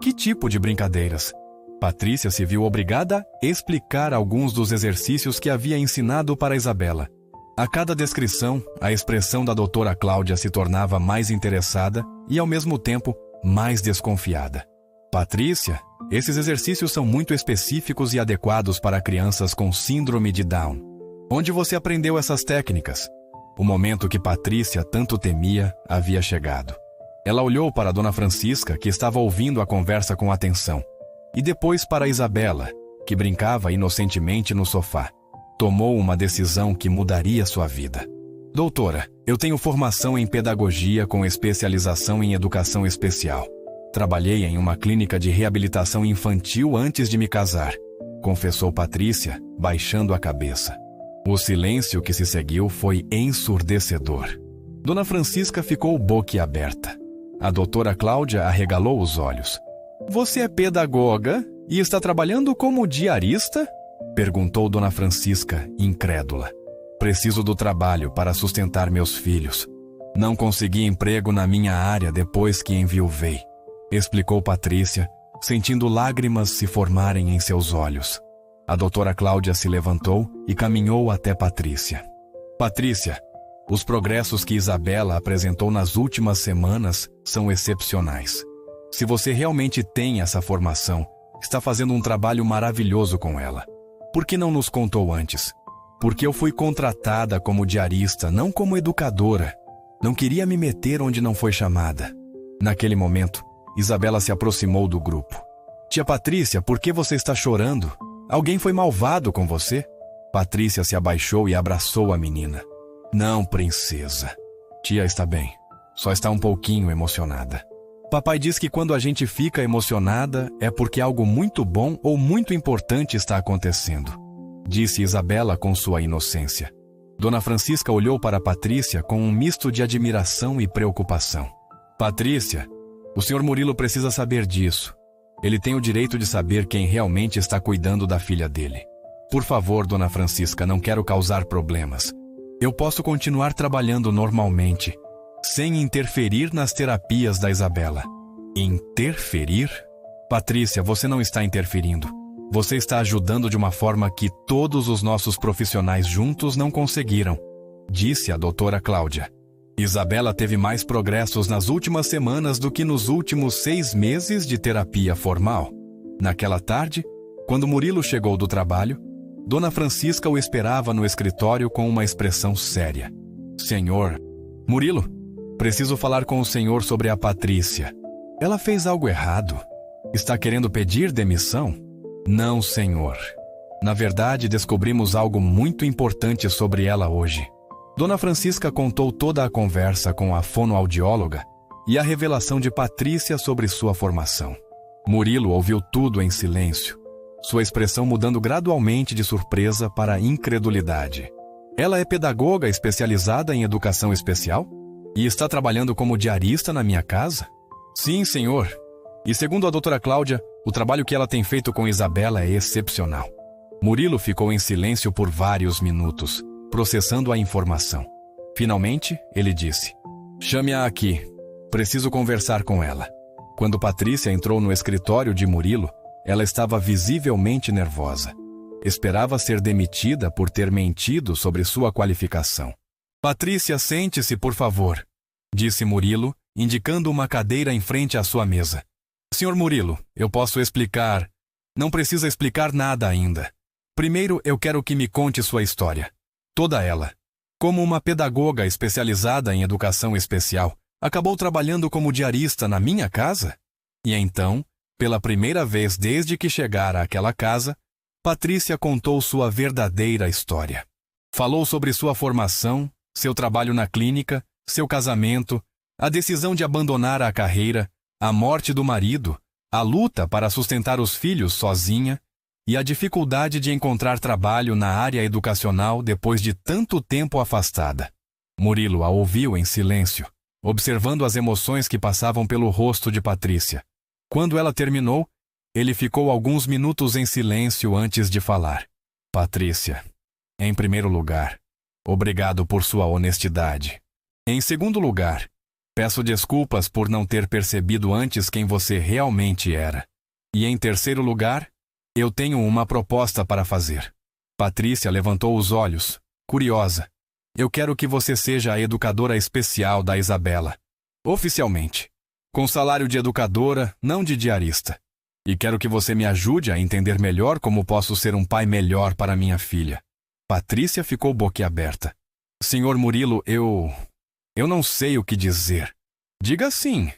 Que tipo de brincadeiras? Patrícia se viu obrigada a explicar alguns dos exercícios que havia ensinado para Isabela. A cada descrição, a expressão da doutora Cláudia se tornava mais interessada e, ao mesmo tempo, mais desconfiada. Patrícia, esses exercícios são muito específicos e adequados para crianças com síndrome de Down. Onde você aprendeu essas técnicas? O momento que Patrícia tanto temia havia chegado. Ela olhou para Dona Francisca, que estava ouvindo a conversa com atenção, e depois para Isabela, que brincava inocentemente no sofá. Tomou uma decisão que mudaria sua vida. Doutora, eu tenho formação em pedagogia com especialização em educação especial. Trabalhei em uma clínica de reabilitação infantil antes de me casar, confessou Patrícia, baixando a cabeça. O silêncio que se seguiu foi ensurdecedor. Dona Francisca ficou boquiaberta. A doutora Cláudia arregalou os olhos. Você é pedagoga e está trabalhando como diarista? Perguntou Dona Francisca, incrédula. Preciso do trabalho para sustentar meus filhos. Não consegui emprego na minha área depois que enviuvei, explicou Patrícia, sentindo lágrimas se formarem em seus olhos. A doutora Cláudia se levantou e caminhou até Patrícia. Patrícia, os progressos que Isabela apresentou nas últimas semanas são excepcionais. Se você realmente tem essa formação, está fazendo um trabalho maravilhoso com ela. Por que não nos contou antes? Porque eu fui contratada como diarista, não como educadora. Não queria me meter onde não foi chamada. Naquele momento, Isabela se aproximou do grupo. Tia Patrícia, por que você está chorando? Alguém foi malvado com você? Patrícia se abaixou e abraçou a menina. Não, princesa. Tia está bem. Só está um pouquinho emocionada. Papai diz que quando a gente fica emocionada é porque algo muito bom ou muito importante está acontecendo, disse Isabela com sua inocência. Dona Francisca olhou para Patrícia com um misto de admiração e preocupação. Patrícia, o Sr. Murilo precisa saber disso. Ele tem o direito de saber quem realmente está cuidando da filha dele. Por favor, Dona Francisca, não quero causar problemas. Eu posso continuar trabalhando normalmente, sem interferir nas terapias da Isabela. Interferir? Patrícia, você não está interferindo. Você está ajudando de uma forma que todos os nossos profissionais juntos não conseguiram, disse a doutora Cláudia. Isabela teve mais progressos nas últimas semanas do que nos últimos 6 meses de terapia formal. Naquela tarde, quando Murilo chegou do trabalho, Dona Francisca o esperava no escritório com uma expressão séria. Senhor, Murilo, preciso falar com o senhor sobre a Patrícia. Ela fez algo errado. Está querendo pedir demissão? Não, senhor. Na verdade, descobrimos algo muito importante sobre ela hoje. Dona Francisca contou toda a conversa com a fonoaudióloga e a revelação de Patrícia sobre sua formação. Murilo ouviu tudo em silêncio, sua expressão mudando gradualmente de surpresa para incredulidade. Ela é pedagoga especializada em educação especial? E está trabalhando como diarista na minha casa? Sim, senhor. E segundo a doutora Cláudia, o trabalho que ela tem feito com Isabela é excepcional. Murilo ficou em silêncio por vários minutos, processando a informação. Finalmente, ele disse: chame-a aqui. Preciso conversar com ela. Quando Patrícia entrou no escritório de Murilo, Ela estava visivelmente nervosa. Esperava ser demitida por ter mentido sobre sua qualificação. Patrícia, sente-se, por favor, disse Murilo, indicando uma cadeira em frente à sua mesa. Senhor Murilo, eu posso explicar. Não precisa explicar nada ainda. Primeiro, eu quero que me conte sua história. Toda ela. Como uma pedagoga especializada em educação especial, acabou trabalhando como diarista na minha casa? E então, pela primeira vez desde que chegara àquela casa, Patrícia contou sua verdadeira história. Falou sobre sua formação, seu trabalho na clínica, seu casamento, a decisão de abandonar a carreira, a morte do marido, a luta para sustentar os filhos sozinha e a dificuldade de encontrar trabalho na área educacional depois de tanto tempo afastada. Murilo a ouviu em silêncio, observando as emoções que passavam pelo rosto de Patrícia. Quando ela terminou, ele ficou alguns minutos em silêncio antes de falar. Patrícia, em primeiro lugar, obrigado por sua honestidade. Em segundo lugar, peço desculpas por não ter percebido antes quem você realmente era. E em terceiro lugar, eu tenho uma proposta para fazer. Patrícia levantou os olhos, curiosa. Eu quero que você seja a educadora especial da Isabela. Oficialmente. Com salário de educadora, não de diarista. E quero que você me ajude a entender melhor como posso ser um pai melhor para minha filha. Patrícia ficou boquiaberta. Senhor Murilo, eu não sei o que dizer. Diga sim.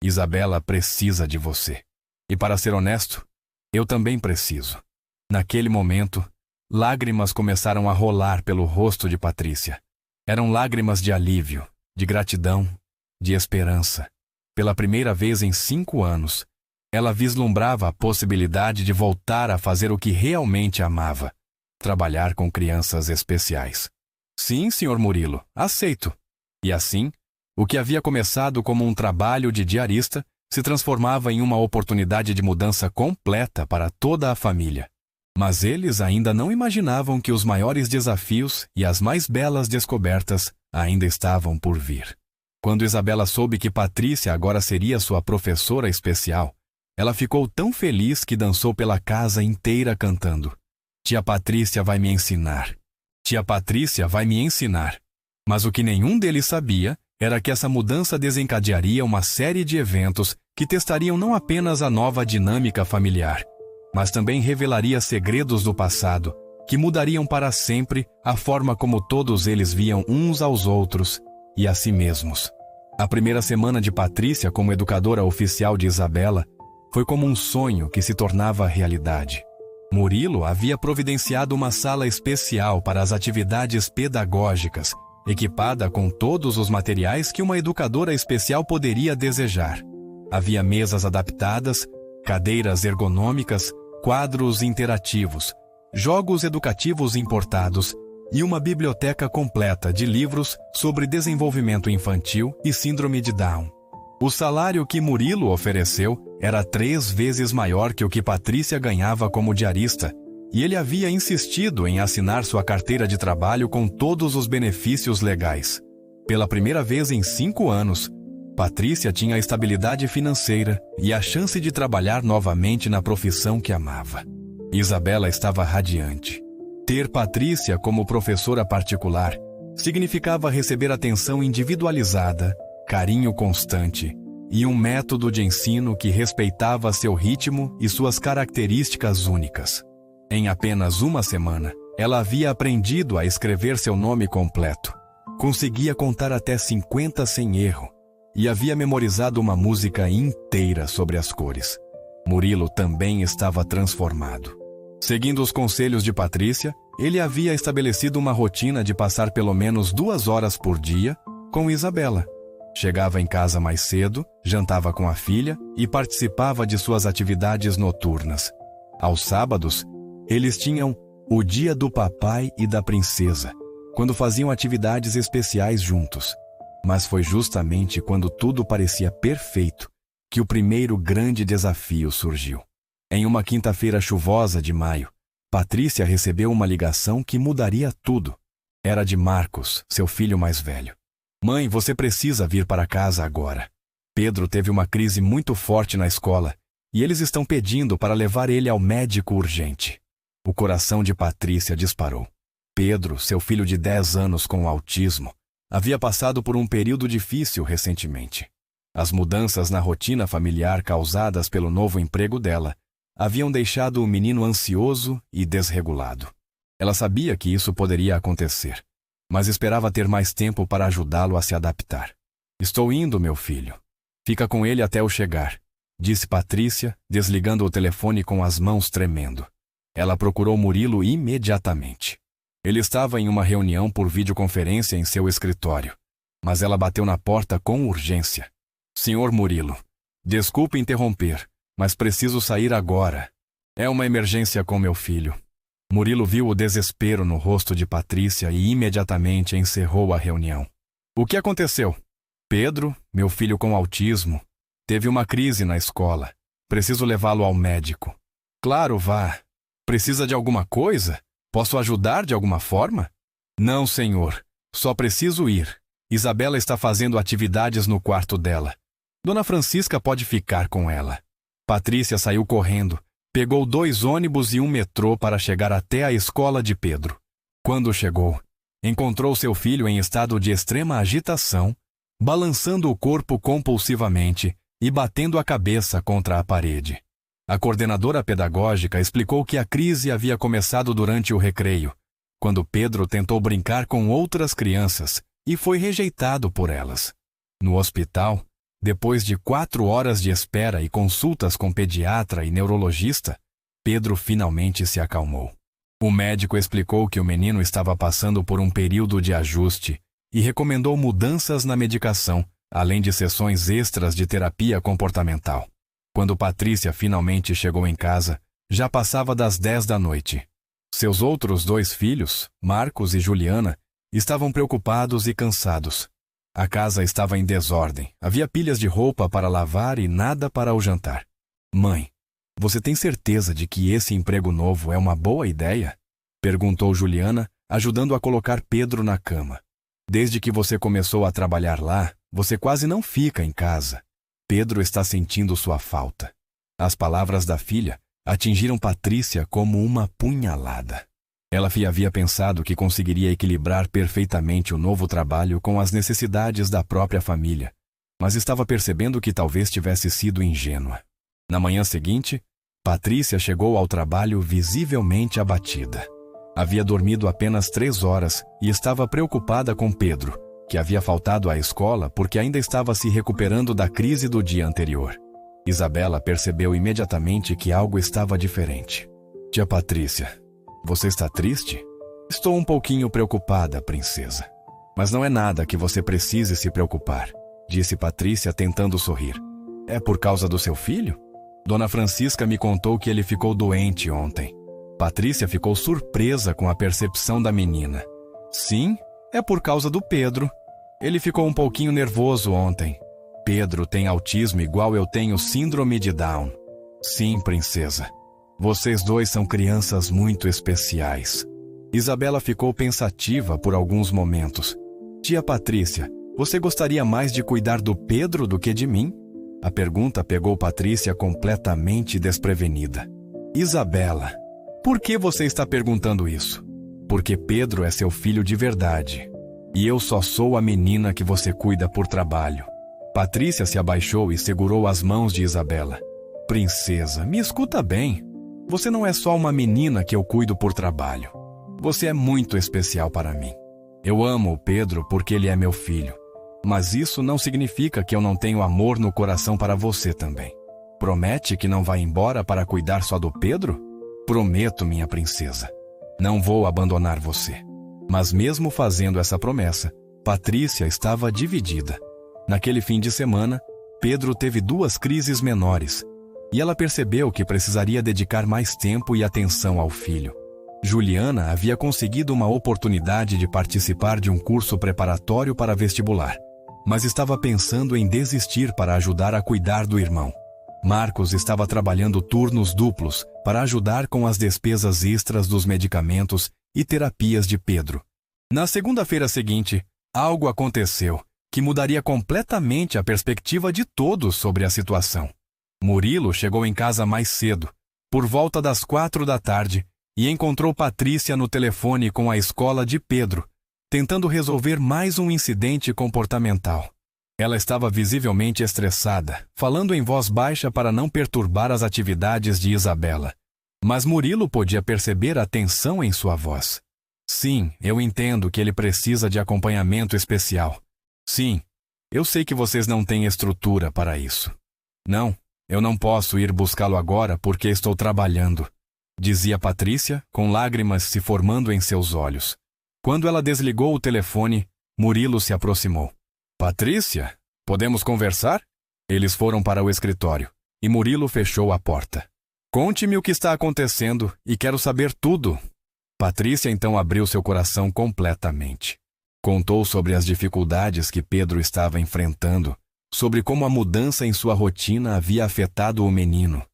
Isabela precisa de você. E para ser honesto, eu também preciso. Naquele momento, lágrimas começaram a rolar pelo rosto de Patrícia. Eram lágrimas de alívio, de gratidão, de esperança. Pela primeira vez em 5 anos, ela vislumbrava a possibilidade de voltar a fazer o que realmente amava, trabalhar com crianças especiais. Sim, senhor Murilo, aceito. E assim, o que havia começado como um trabalho de diarista se transformava em uma oportunidade de mudança completa para toda a família. Mas eles ainda não imaginavam que os maiores desafios e as mais belas descobertas ainda estavam por vir. Quando Isabela soube que Patrícia agora seria sua professora especial, ela ficou tão feliz que dançou pela casa inteira cantando. Tia Patrícia vai me ensinar. Tia Patrícia vai me ensinar. Mas o que nenhum deles sabia era que essa mudança desencadearia uma série de eventos que testariam não apenas a nova dinâmica familiar, mas também revelaria segredos do passado que mudariam para sempre a forma como todos eles viam uns aos outros e a si mesmos. A primeira semana de Patrícia como educadora oficial de Isabela foi como um sonho que se tornava realidade. Murilo havia providenciado uma sala especial para as atividades pedagógicas, equipada com todos os materiais que uma educadora especial poderia desejar. Havia mesas adaptadas, cadeiras ergonômicas, quadros interativos, jogos educativos importados e uma biblioteca completa de livros sobre desenvolvimento infantil e síndrome de Down. O salário que Murilo ofereceu era 3 vezes maior que o que Patrícia ganhava como diarista, e ele havia insistido em assinar sua carteira de trabalho com todos os benefícios legais. Pela primeira vez em 5 anos, Patrícia tinha a estabilidade financeira e a chance de trabalhar novamente na profissão que amava. Isabela estava radiante. Ter Patrícia como professora particular significava receber atenção individualizada, carinho constante e um método de ensino que respeitava seu ritmo e suas características únicas. Em apenas 1 semana, ela havia aprendido a escrever seu nome completo. Conseguia contar até 50 sem erro e havia memorizado uma música inteira sobre as cores. Murilo também estava transformado. Seguindo os conselhos de Patrícia, ele havia estabelecido uma rotina de passar pelo menos 2 horas por dia com Isabela. Chegava em casa mais cedo, jantava com a filha e participava de suas atividades noturnas. Aos sábados, eles tinham o dia do papai e da princesa, quando faziam atividades especiais juntos. Mas foi justamente quando tudo parecia perfeito que o primeiro grande desafio surgiu. Em uma quinta-feira chuvosa de maio, Patrícia recebeu uma ligação que mudaria tudo. Era de Marcos, seu filho mais velho. Mãe, você precisa vir para casa agora. Pedro teve uma crise muito forte na escola e eles estão pedindo para levar ele ao médico urgente. O coração de Patrícia disparou. Pedro, seu filho de 10 anos com autismo, havia passado por um período difícil recentemente. As mudanças na rotina familiar causadas pelo novo emprego dela haviam deixado o menino ansioso e desregulado. Ela sabia que isso poderia acontecer, mas esperava ter mais tempo para ajudá-lo a se adaptar. "Estou indo, meu filho. Fica com ele até eu chegar", disse Patrícia, desligando o telefone com as mãos tremendo. Ela procurou Murilo imediatamente. Ele estava em uma reunião por videoconferência em seu escritório, mas ela bateu na porta com urgência. "Senhor Murilo, desculpe interromper, mas preciso sair agora. É uma emergência com meu filho." Murilo viu o desespero no rosto de Patrícia e imediatamente encerrou a reunião. "O que aconteceu?" "Pedro, meu filho com autismo, teve uma crise na escola. Preciso levá-lo ao médico." "Claro, vá. Precisa de alguma coisa? Posso ajudar de alguma forma?" "Não, senhor. Só preciso ir. Isabela está fazendo atividades no quarto dela. Dona Francisca pode ficar com ela." Patrícia saiu correndo, pegou 2 ônibus e um metrô para chegar até a escola de Pedro. Quando chegou, encontrou seu filho em estado de extrema agitação, balançando o corpo compulsivamente e batendo a cabeça contra a parede. A coordenadora pedagógica explicou que a crise havia começado durante o recreio, quando Pedro tentou brincar com outras crianças e foi rejeitado por elas. No hospital, depois de 4 horas de espera e consultas com pediatra e neurologista, Pedro finalmente se acalmou. O médico explicou que o menino estava passando por um período de ajuste e recomendou mudanças na medicação, além de sessões extras de terapia comportamental. Quando Patrícia finalmente chegou em casa, já passava das 10 da noite. Seus outros 2 filhos, Marcos e Juliana, estavam preocupados e cansados. A casa estava em desordem, havia pilhas de roupa para lavar e nada para o jantar. "Mãe, você tem certeza de que esse emprego novo é uma boa ideia?" perguntou Juliana, ajudando a colocar Pedro na cama. "Desde que você começou a trabalhar lá, você quase não fica em casa. Pedro está sentindo sua falta." As palavras da filha atingiram Patrícia como uma punhalada. Ela havia pensado que conseguiria equilibrar perfeitamente o novo trabalho com as necessidades da própria família, mas estava percebendo que talvez tivesse sido ingênua. Na manhã seguinte, Patrícia chegou ao trabalho visivelmente abatida. Havia dormido apenas 3 horas e estava preocupada com Pedro, que havia faltado à escola porque ainda estava se recuperando da crise do dia anterior. Isabela percebeu imediatamente que algo estava diferente. "Tia Patrícia, você está triste?" "Estou um pouquinho preocupada, princesa. Mas não é nada que você precise se preocupar", disse Patrícia tentando sorrir. "É por causa do seu filho? Dona Francisca me contou que ele ficou doente ontem." Patrícia ficou surpresa com a percepção da menina. "Sim, é por causa do Pedro. Ele ficou um pouquinho nervoso ontem. Pedro tem autismo igual eu tenho síndrome de Down." "Sim, princesa. Vocês 2 são crianças muito especiais." Isabela ficou pensativa por alguns momentos. "Tia Patrícia, você gostaria mais de cuidar do Pedro do que de mim?" A pergunta pegou Patrícia completamente desprevenida. "Isabela, por que você está perguntando isso?" "Porque Pedro é seu filho de verdade. E eu só sou a menina que você cuida por trabalho." Patrícia se abaixou e segurou as mãos de Isabela. "Princesa, me escuta bem. Você não é só uma menina que eu cuido por trabalho. Você é muito especial para mim. Eu amo o Pedro porque ele é meu filho. Mas isso não significa que eu não tenho amor no coração para você também. Promete que não vai embora para cuidar só do Pedro?" "Prometo, minha princesa. Não vou abandonar você." Mas mesmo fazendo essa promessa, Patrícia estava dividida. Naquele fim de semana, Pedro teve 2 crises menores, e ela percebeu que precisaria dedicar mais tempo e atenção ao filho. Juliana havia conseguido uma oportunidade de participar de um curso preparatório para vestibular, mas estava pensando em desistir para ajudar a cuidar do irmão. Marcos estava trabalhando turnos duplos para ajudar com as despesas extras dos medicamentos e terapias de Pedro. Na segunda-feira seguinte, algo aconteceu que mudaria completamente a perspectiva de todos sobre a situação. Murilo chegou em casa mais cedo, por volta das 4 da tarde, e encontrou Patrícia no telefone com a escola de Pedro, tentando resolver mais um incidente comportamental. Ela estava visivelmente estressada, falando em voz baixa para não perturbar as atividades de Isabela. Mas Murilo podia perceber a tensão em sua voz. Sim, eu entendo que ele precisa de acompanhamento especial. Sim, eu sei que vocês não têm estrutura para isso. Não, eu não posso ir buscá-lo agora porque estou trabalhando, dizia Patrícia, com lágrimas se formando em seus olhos. Quando ela desligou o telefone, Murilo se aproximou. Patrícia, podemos conversar? Eles foram para o escritório, e Murilo fechou a porta. Conte-me o que está acontecendo e quero saber tudo. Patrícia então abriu seu coração completamente. Contou sobre as dificuldades que Pedro estava enfrentando, sobre como a mudança em sua rotina havia afetado o menino,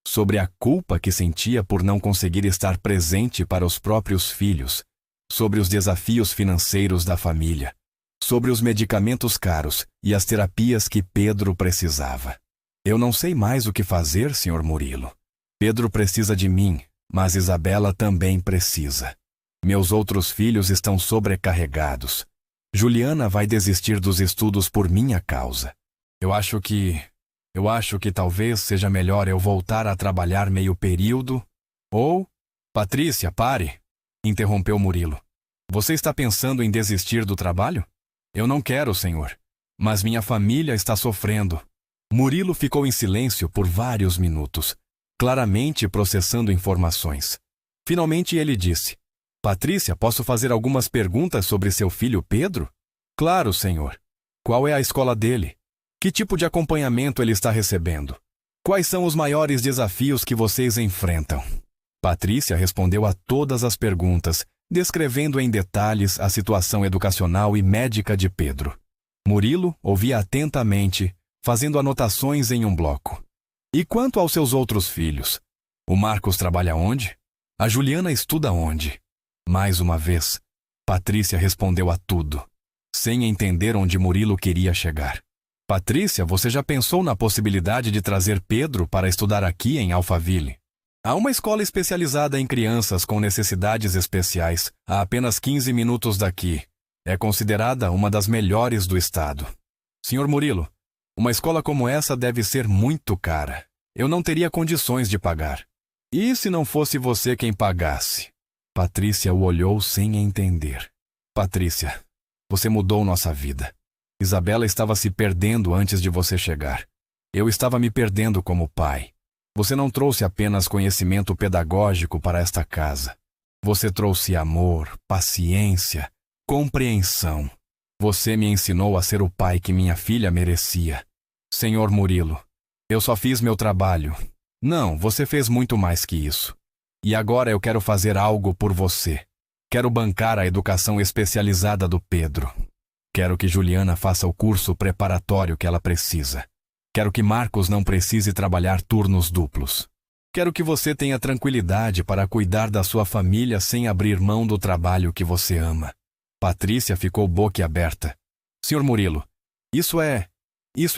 sobre a culpa que sentia por não conseguir estar presente para os próprios filhos, sobre os desafios financeiros da família, sobre os medicamentos caros e as terapias que Pedro precisava. Eu não sei mais o que fazer, Sr. Murilo. Pedro precisa de mim, mas Isabela também precisa. Meus outros filhos estão sobrecarregados. Juliana vai desistir dos estudos por minha causa. Eu acho que talvez seja melhor eu voltar a trabalhar meio período ou... Patrícia, pare! Interrompeu Murilo. Você está pensando em desistir do trabalho? Eu não quero, senhor. Mas minha família está sofrendo. Murilo ficou em silêncio por vários minutos, claramente processando informações. Finalmente ele disse: Patrícia, posso fazer algumas perguntas sobre seu filho Pedro? Claro, senhor. Qual é a escola dele? Que tipo de acompanhamento ele está recebendo? Quais são os maiores desafios que vocês enfrentam? Patrícia respondeu a todas as perguntas, descrevendo em detalhes a situação educacional e médica de Pedro. Murilo ouvia atentamente, fazendo anotações em um bloco. E quanto aos seus outros filhos? O Marcos trabalha onde? A Juliana estuda onde? Mais uma vez, Patrícia respondeu a tudo, sem entender onde Murilo queria chegar. Patrícia, você já pensou na possibilidade de trazer Pedro para estudar aqui em Alphaville? Há uma escola especializada em crianças com necessidades especiais, a apenas 15 minutos daqui. É considerada uma das melhores do estado. Senhor Murilo, uma escola como essa deve ser muito cara. Eu não teria condições de pagar. E se não fosse você quem pagasse? Patrícia o olhou sem entender. Patrícia, você mudou nossa vida. Isabela estava se perdendo antes de você chegar. Eu estava me perdendo como pai. Você não trouxe apenas conhecimento pedagógico para esta casa. Você trouxe amor, paciência, compreensão. Você me ensinou a ser o pai que minha filha merecia. Senhor Murilo, eu só fiz meu trabalho. Não, você fez muito mais que isso. E agora eu quero fazer algo por você. Quero bancar a educação especializada do Pedro. Quero que Juliana faça o curso preparatório que ela precisa. Quero que Marcos não precise trabalhar turnos duplos. Quero que você tenha tranquilidade para cuidar da sua família sem abrir mão do trabalho que você ama. Patrícia ficou boquiaberta. Senhor Murilo, isso é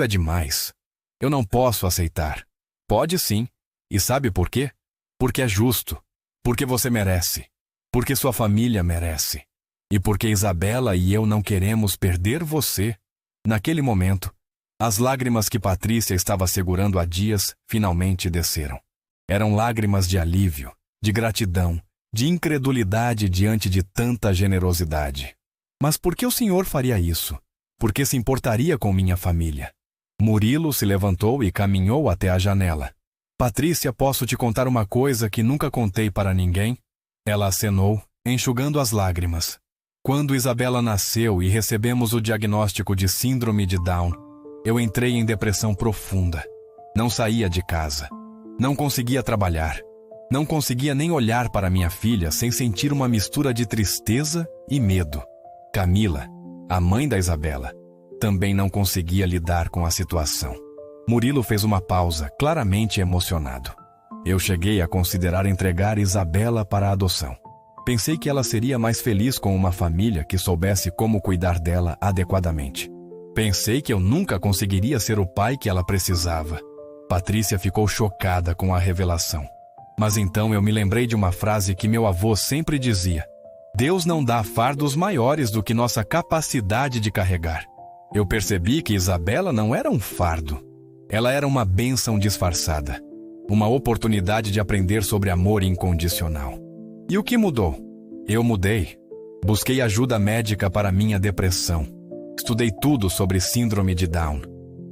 demais. Eu não posso aceitar. Pode sim. E sabe por quê? Porque é justo. Porque você merece. Porque sua família merece. E porque Isabela e eu não queremos perder você. Naquele momento, as lágrimas que Patrícia estava segurando há dias finalmente desceram. Eram lágrimas de alívio, de gratidão, de incredulidade diante de tanta generosidade. Mas por que o senhor faria isso? Por que se importaria com minha família? Murilo se levantou e caminhou até a janela. Patrícia, posso te contar uma coisa que nunca contei para ninguém? Ela acenou, enxugando as lágrimas. Quando Isabela nasceu e recebemos o diagnóstico de síndrome de Down, eu entrei em depressão profunda. Não saía de casa. Não conseguia trabalhar. Não conseguia nem olhar para minha filha sem sentir uma mistura de tristeza e medo. Camila, a mãe da Isabela, também não conseguia lidar com a situação. Murilo fez uma pausa, claramente emocionado. Eu cheguei a considerar entregar Isabela para a adoção. Pensei que ela seria mais feliz com uma família que soubesse como cuidar dela adequadamente. Pensei que eu nunca conseguiria ser o pai que ela precisava. Patrícia ficou chocada com a revelação. Mas então eu me lembrei de uma frase que meu avô sempre dizia: Deus não dá fardos maiores do que nossa capacidade de carregar. Eu percebi que Isabela não era um fardo. Ela era uma bênção disfarçada. Uma oportunidade de aprender sobre amor incondicional. E o que mudou? Eu mudei. Busquei ajuda médica para minha depressão. Estudei tudo sobre síndrome de Down.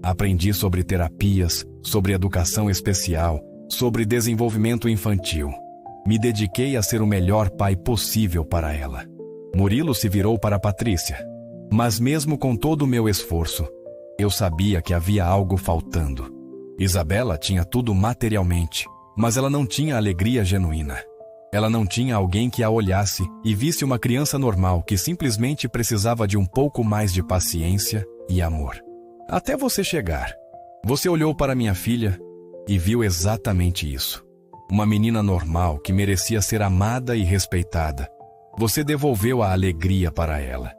Aprendi sobre terapias, sobre educação especial, sobre desenvolvimento infantil. Me dediquei a ser o melhor pai possível para ela. Murilo se virou para Patrícia. Mas mesmo com todo o meu esforço, eu sabia que havia algo faltando. Isabela tinha tudo materialmente, mas ela não tinha alegria genuína. Ela não tinha alguém que a olhasse e visse uma criança normal que simplesmente precisava de um pouco mais de paciência e amor. Até você chegar. Você olhou para minha filha e viu exatamente isso. Uma menina normal que merecia ser amada e respeitada. Você devolveu a alegria para ela.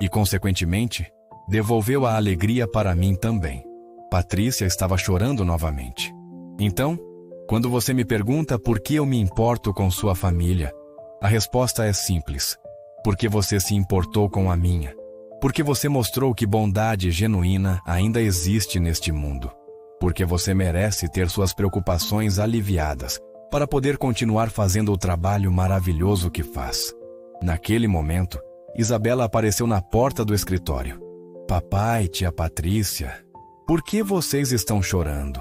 E, consequentemente, devolveu a alegria para mim também. Patrícia estava chorando novamente. Então, quando você me pergunta por que eu me importo com sua família, a resposta é simples. Porque você se importou com a minha. Porque você mostrou que bondade genuína ainda existe neste mundo. Porque você merece ter suas preocupações aliviadas para poder continuar fazendo o trabalho maravilhoso que faz. Naquele momento, Isabela apareceu na porta do escritório. Papai, tia Patrícia, por que vocês estão chorando?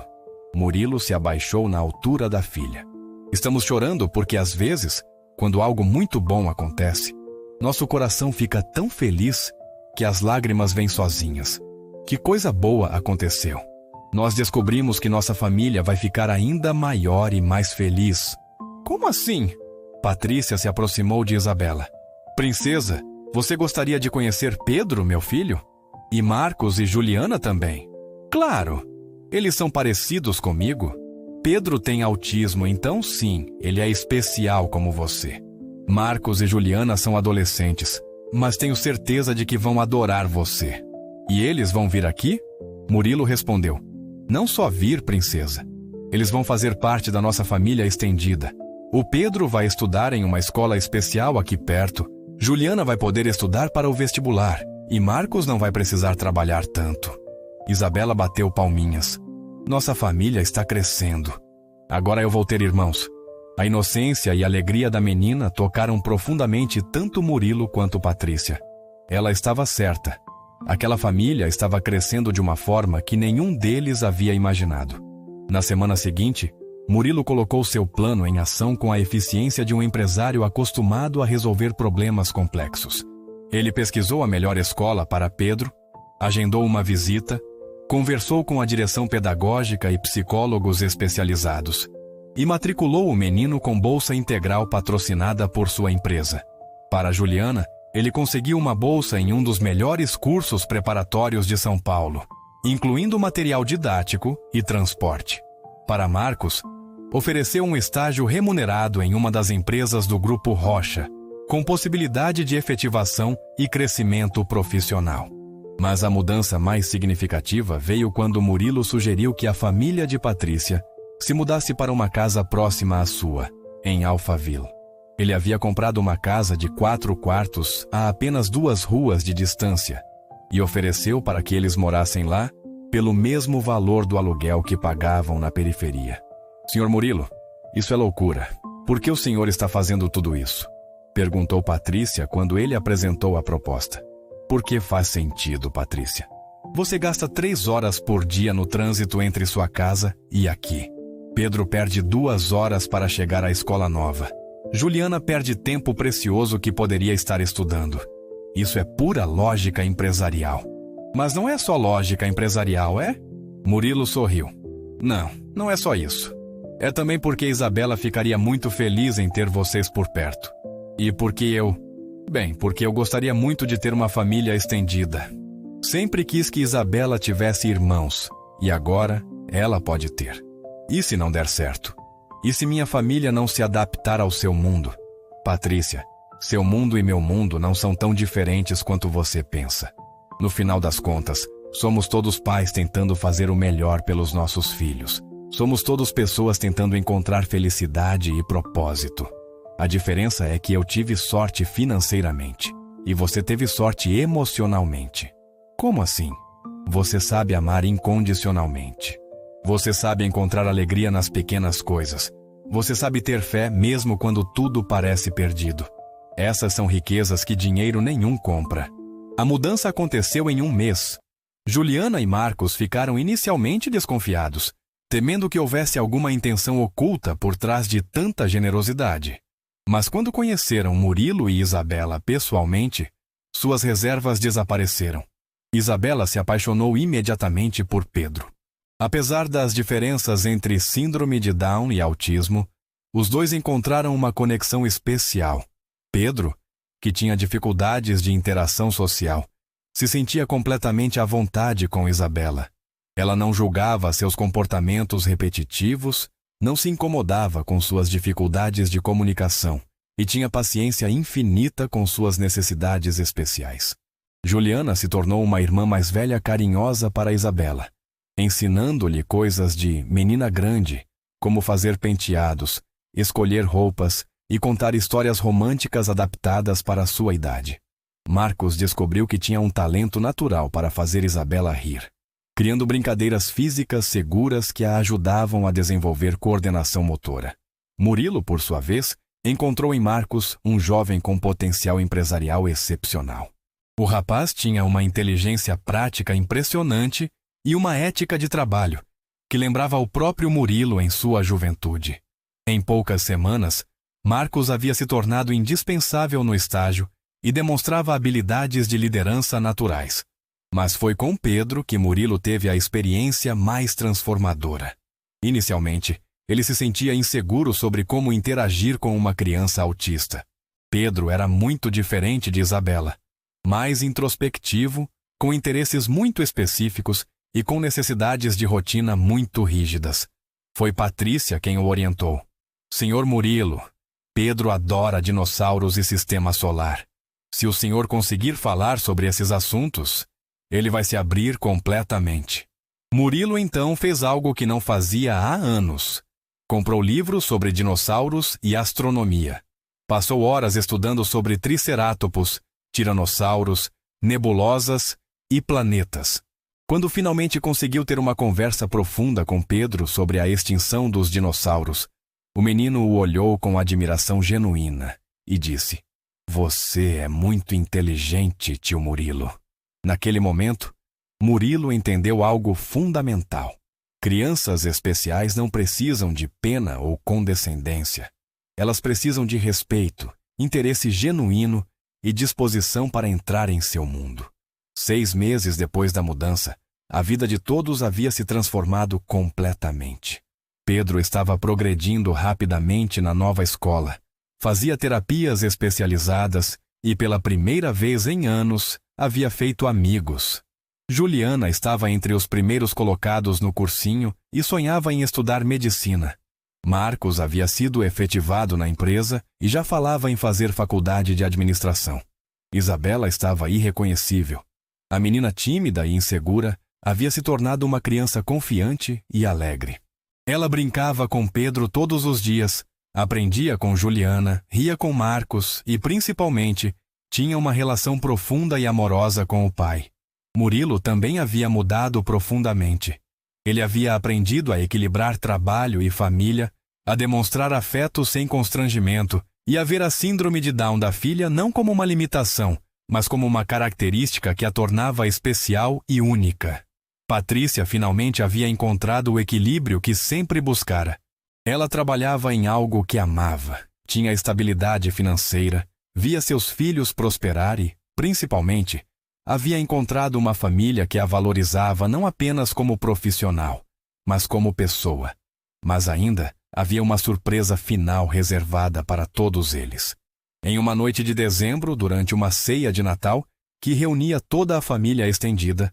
Murilo se abaixou na altura da filha. Estamos chorando porque às vezes, quando algo muito bom acontece, nosso coração fica tão feliz que as lágrimas vêm sozinhas. Que coisa boa aconteceu! Nós descobrimos que nossa família vai ficar ainda maior e mais feliz. Como assim? Patrícia se aproximou de Isabela. Princesa, você gostaria de conhecer Pedro, meu filho? E Marcos e Juliana também. Claro, eles são parecidos comigo. Pedro tem autismo, então sim, ele é especial como você. Marcos e Juliana são adolescentes, mas tenho certeza de que vão adorar você. E eles vão vir aqui? Murilo respondeu. Não só vir, princesa. Eles vão fazer parte da nossa família estendida. O Pedro vai estudar em uma escola especial aqui perto. Juliana vai poder estudar para o vestibular. E Marcos não vai precisar trabalhar tanto. Isabela bateu palminhas. Nossa família está crescendo. Agora eu vou ter irmãos. A inocência e a alegria da menina tocaram profundamente tanto Murilo quanto Patrícia. Ela estava certa. Aquela família estava crescendo de uma forma que nenhum deles havia imaginado. Na semana seguinte, Murilo colocou seu plano em ação com a eficiência de um empresário acostumado a resolver problemas complexos. Ele pesquisou a melhor escola para Pedro, agendou uma visita, conversou com a direção pedagógica e psicólogos especializados e matriculou o menino com bolsa integral patrocinada por sua empresa. Para Juliana, ele conseguiu uma bolsa em um dos melhores cursos preparatórios de São Paulo, incluindo material didático e transporte. Para Marcos, ofereceu um estágio remunerado em uma das empresas do Grupo Rocha, com possibilidade de efetivação e crescimento profissional. Mas a mudança mais significativa veio quando Murilo sugeriu que a família de Patrícia se mudasse para uma casa próxima à sua, em Alphaville. Ele havia comprado uma casa de 4 quartos a apenas 2 ruas de distância e ofereceu para que eles morassem lá pelo mesmo valor do aluguel que pagavam na periferia. Senhor Murilo, isso é loucura. Por que o senhor está fazendo tudo isso? Perguntou Patrícia quando ele apresentou a proposta. Porque faz sentido, Patrícia. Você gasta 3 horas por dia no trânsito entre sua casa e aqui. Pedro perde 2 horas para chegar à escola nova. Juliana perde tempo precioso que poderia estar estudando. Isso é pura lógica empresarial. Mas não é só lógica empresarial, é? Murilo sorriu. Não, não é só isso. É também porque Isabela ficaria muito feliz em ter vocês por perto. E porque porque eu gostaria muito de ter uma família estendida. Sempre quis que Isabela tivesse irmãos, e agora ela pode ter. E se não der certo? E se minha família não se adaptar ao seu mundo? Patrícia, seu mundo e meu mundo não são tão diferentes quanto você pensa. No final das contas, somos todos pais tentando fazer o melhor pelos nossos filhos. Somos todos pessoas tentando encontrar felicidade e propósito. A diferença é que eu tive sorte financeiramente e você teve sorte emocionalmente. Como assim? Você sabe amar incondicionalmente. Você sabe encontrar alegria nas pequenas coisas. Você sabe ter fé mesmo quando tudo parece perdido. Essas são riquezas que dinheiro nenhum compra. A mudança aconteceu em um mês. Juliana e Marcos ficaram inicialmente desconfiados, temendo que houvesse alguma intenção oculta por trás de tanta generosidade. Mas quando conheceram Murilo e Isabela pessoalmente, suas reservas desapareceram. Isabela se apaixonou imediatamente por Pedro. Apesar das diferenças entre síndrome de Down e autismo, os dois encontraram uma conexão especial. Pedro, que tinha dificuldades de interação social, se sentia completamente à vontade com Isabela. Ela não julgava seus comportamentos repetitivos, não se incomodava com suas dificuldades de comunicação e tinha paciência infinita com suas necessidades especiais. Juliana se tornou uma irmã mais velha carinhosa para Isabela, ensinando-lhe coisas de menina grande, como fazer penteados, escolher roupas e contar histórias românticas adaptadas para a sua idade. Marcos descobriu que tinha um talento natural para fazer Isabela rir, criando brincadeiras físicas seguras que a ajudavam a desenvolver coordenação motora. Murilo, por sua vez, encontrou em Marcos um jovem com potencial empresarial excepcional. O rapaz tinha uma inteligência prática impressionante e uma ética de trabalho, que lembrava o próprio Murilo em sua juventude. Em poucas semanas, Marcos havia se tornado indispensável no estágio e demonstrava habilidades de liderança naturais. Mas foi com Pedro que Murilo teve a experiência mais transformadora. Inicialmente, ele se sentia inseguro sobre como interagir com uma criança autista. Pedro era muito diferente de Isabela, mais introspectivo, com interesses muito específicos e com necessidades de rotina muito rígidas. Foi Patrícia quem o orientou. Senhor Murilo, Pedro adora dinossauros e sistema solar. Se o senhor conseguir falar sobre esses assuntos, ele vai se abrir completamente. Murilo então fez algo que não fazia há anos. Comprou livros sobre dinossauros e astronomia. Passou horas estudando sobre triceratopos, tiranossauros, nebulosas e planetas. Quando finalmente conseguiu ter uma conversa profunda com Pedro sobre a extinção dos dinossauros, o menino o olhou com admiração genuína e disse: "Você é muito inteligente, tio Murilo." Naquele momento, Murilo entendeu algo fundamental. Crianças especiais não precisam de pena ou condescendência. Elas precisam de respeito, interesse genuíno e disposição para entrar em seu mundo. 6 meses depois da mudança, a vida de todos havia se transformado completamente. Pedro estava progredindo rapidamente na nova escola, fazia terapias especializadas e, pela primeira vez em anos, havia feito amigos. Juliana estava entre os primeiros colocados no cursinho e sonhava em estudar medicina. Marcos havia sido efetivado na empresa e já falava em fazer faculdade de administração. Isabela estava irreconhecível. A menina tímida e insegura havia se tornado uma criança confiante e alegre. Ela brincava com Pedro todos os dias, aprendia com Juliana, ria com Marcos e, principalmente, tinha uma relação profunda e amorosa com o pai. Murilo também havia mudado profundamente. Ele havia aprendido a equilibrar trabalho e família, a demonstrar afeto sem constrangimento e a ver a síndrome de Down da filha não como uma limitação, mas como uma característica que a tornava especial e única. Patrícia finalmente havia encontrado o equilíbrio que sempre buscara. Ela trabalhava em algo que amava, tinha estabilidade financeira, via seus filhos prosperar e, principalmente, havia encontrado uma família que a valorizava não apenas como profissional, mas como pessoa. Mas ainda havia uma surpresa final reservada para todos eles. Em uma noite de dezembro, durante uma ceia de Natal, que reunia toda a família estendida,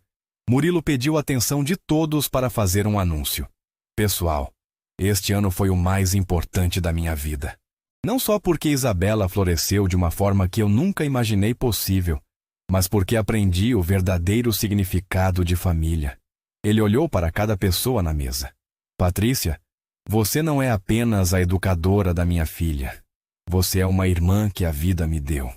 Murilo pediu a atenção de todos para fazer um anúncio. Pessoal, este ano foi o mais importante da minha vida. Não só porque Isabela floresceu de uma forma que eu nunca imaginei possível, mas porque aprendi o verdadeiro significado de família. Ele olhou para cada pessoa na mesa. Patrícia, você não é apenas a educadora da minha filha. Você é uma irmã que a vida me deu.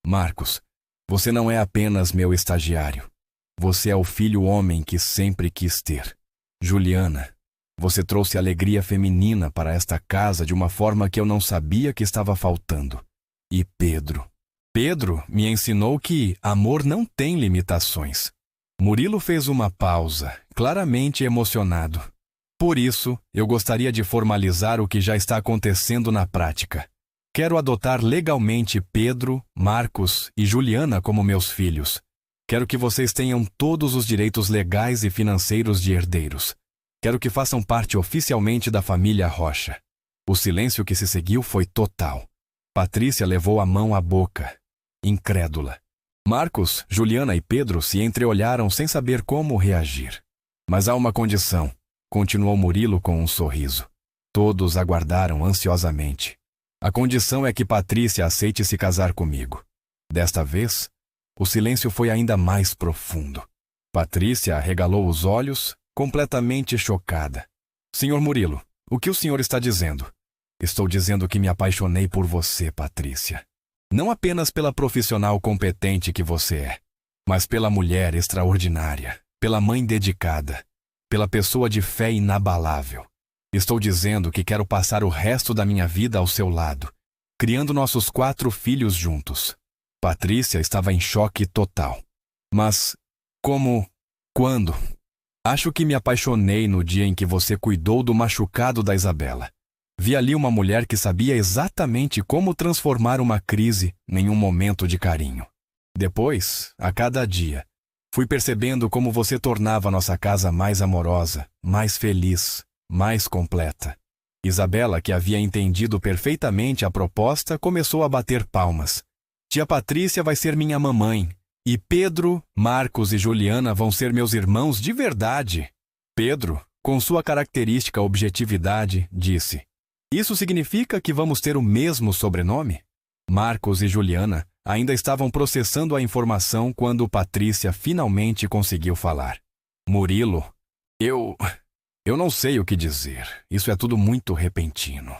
Marcos, você não é apenas meu estagiário. Você é o filho homem que sempre quis ter. Juliana, você trouxe alegria feminina para esta casa de uma forma que eu não sabia que estava faltando. E Pedro me ensinou que amor não tem limitações. Murilo fez uma pausa, claramente emocionado. Por isso, eu gostaria de formalizar o que já está acontecendo na prática. Quero adotar legalmente Pedro, Marcos e Juliana como meus filhos. Quero que vocês tenham todos os direitos legais e financeiros de herdeiros. Quero que façam parte oficialmente da família Rocha. O silêncio que se seguiu foi total. Patrícia levou a mão à boca, incrédula. Marcos, Juliana e Pedro se entreolharam sem saber como reagir. Mas há uma condição, continuou Murilo com um sorriso. Todos aguardaram ansiosamente. A condição é que Patrícia aceite se casar comigo. Desta vez, o silêncio foi ainda mais profundo. Patrícia arregalou os olhos, completamente chocada. Senhor Murilo, o que o senhor está dizendo? Estou dizendo que me apaixonei por você, Patrícia. Não apenas pela profissional competente que você é, mas pela mulher extraordinária, pela mãe dedicada, pela pessoa de fé inabalável. Estou dizendo que quero passar o resto da minha vida ao seu lado, criando nossos 4 filhos juntos. Patrícia estava em choque total. Mas, como? Quando? Acho que me apaixonei no dia em que você cuidou do machucado da Isabela. Vi ali uma mulher que sabia exatamente como transformar uma crise em um momento de carinho. Depois, a cada dia, fui percebendo como você tornava nossa casa mais amorosa, mais feliz, mais completa. Isabela, que havia entendido perfeitamente a proposta, começou a bater palmas. Tia Patrícia vai ser minha mamãe, e Pedro, Marcos e Juliana vão ser meus irmãos de verdade. Pedro, com sua característica objetividade, disse: Isso significa que vamos ter o mesmo sobrenome? Marcos e Juliana ainda estavam processando a informação quando Patrícia finalmente conseguiu falar. Murilo, eu não sei o que dizer. Isso é tudo muito repentino.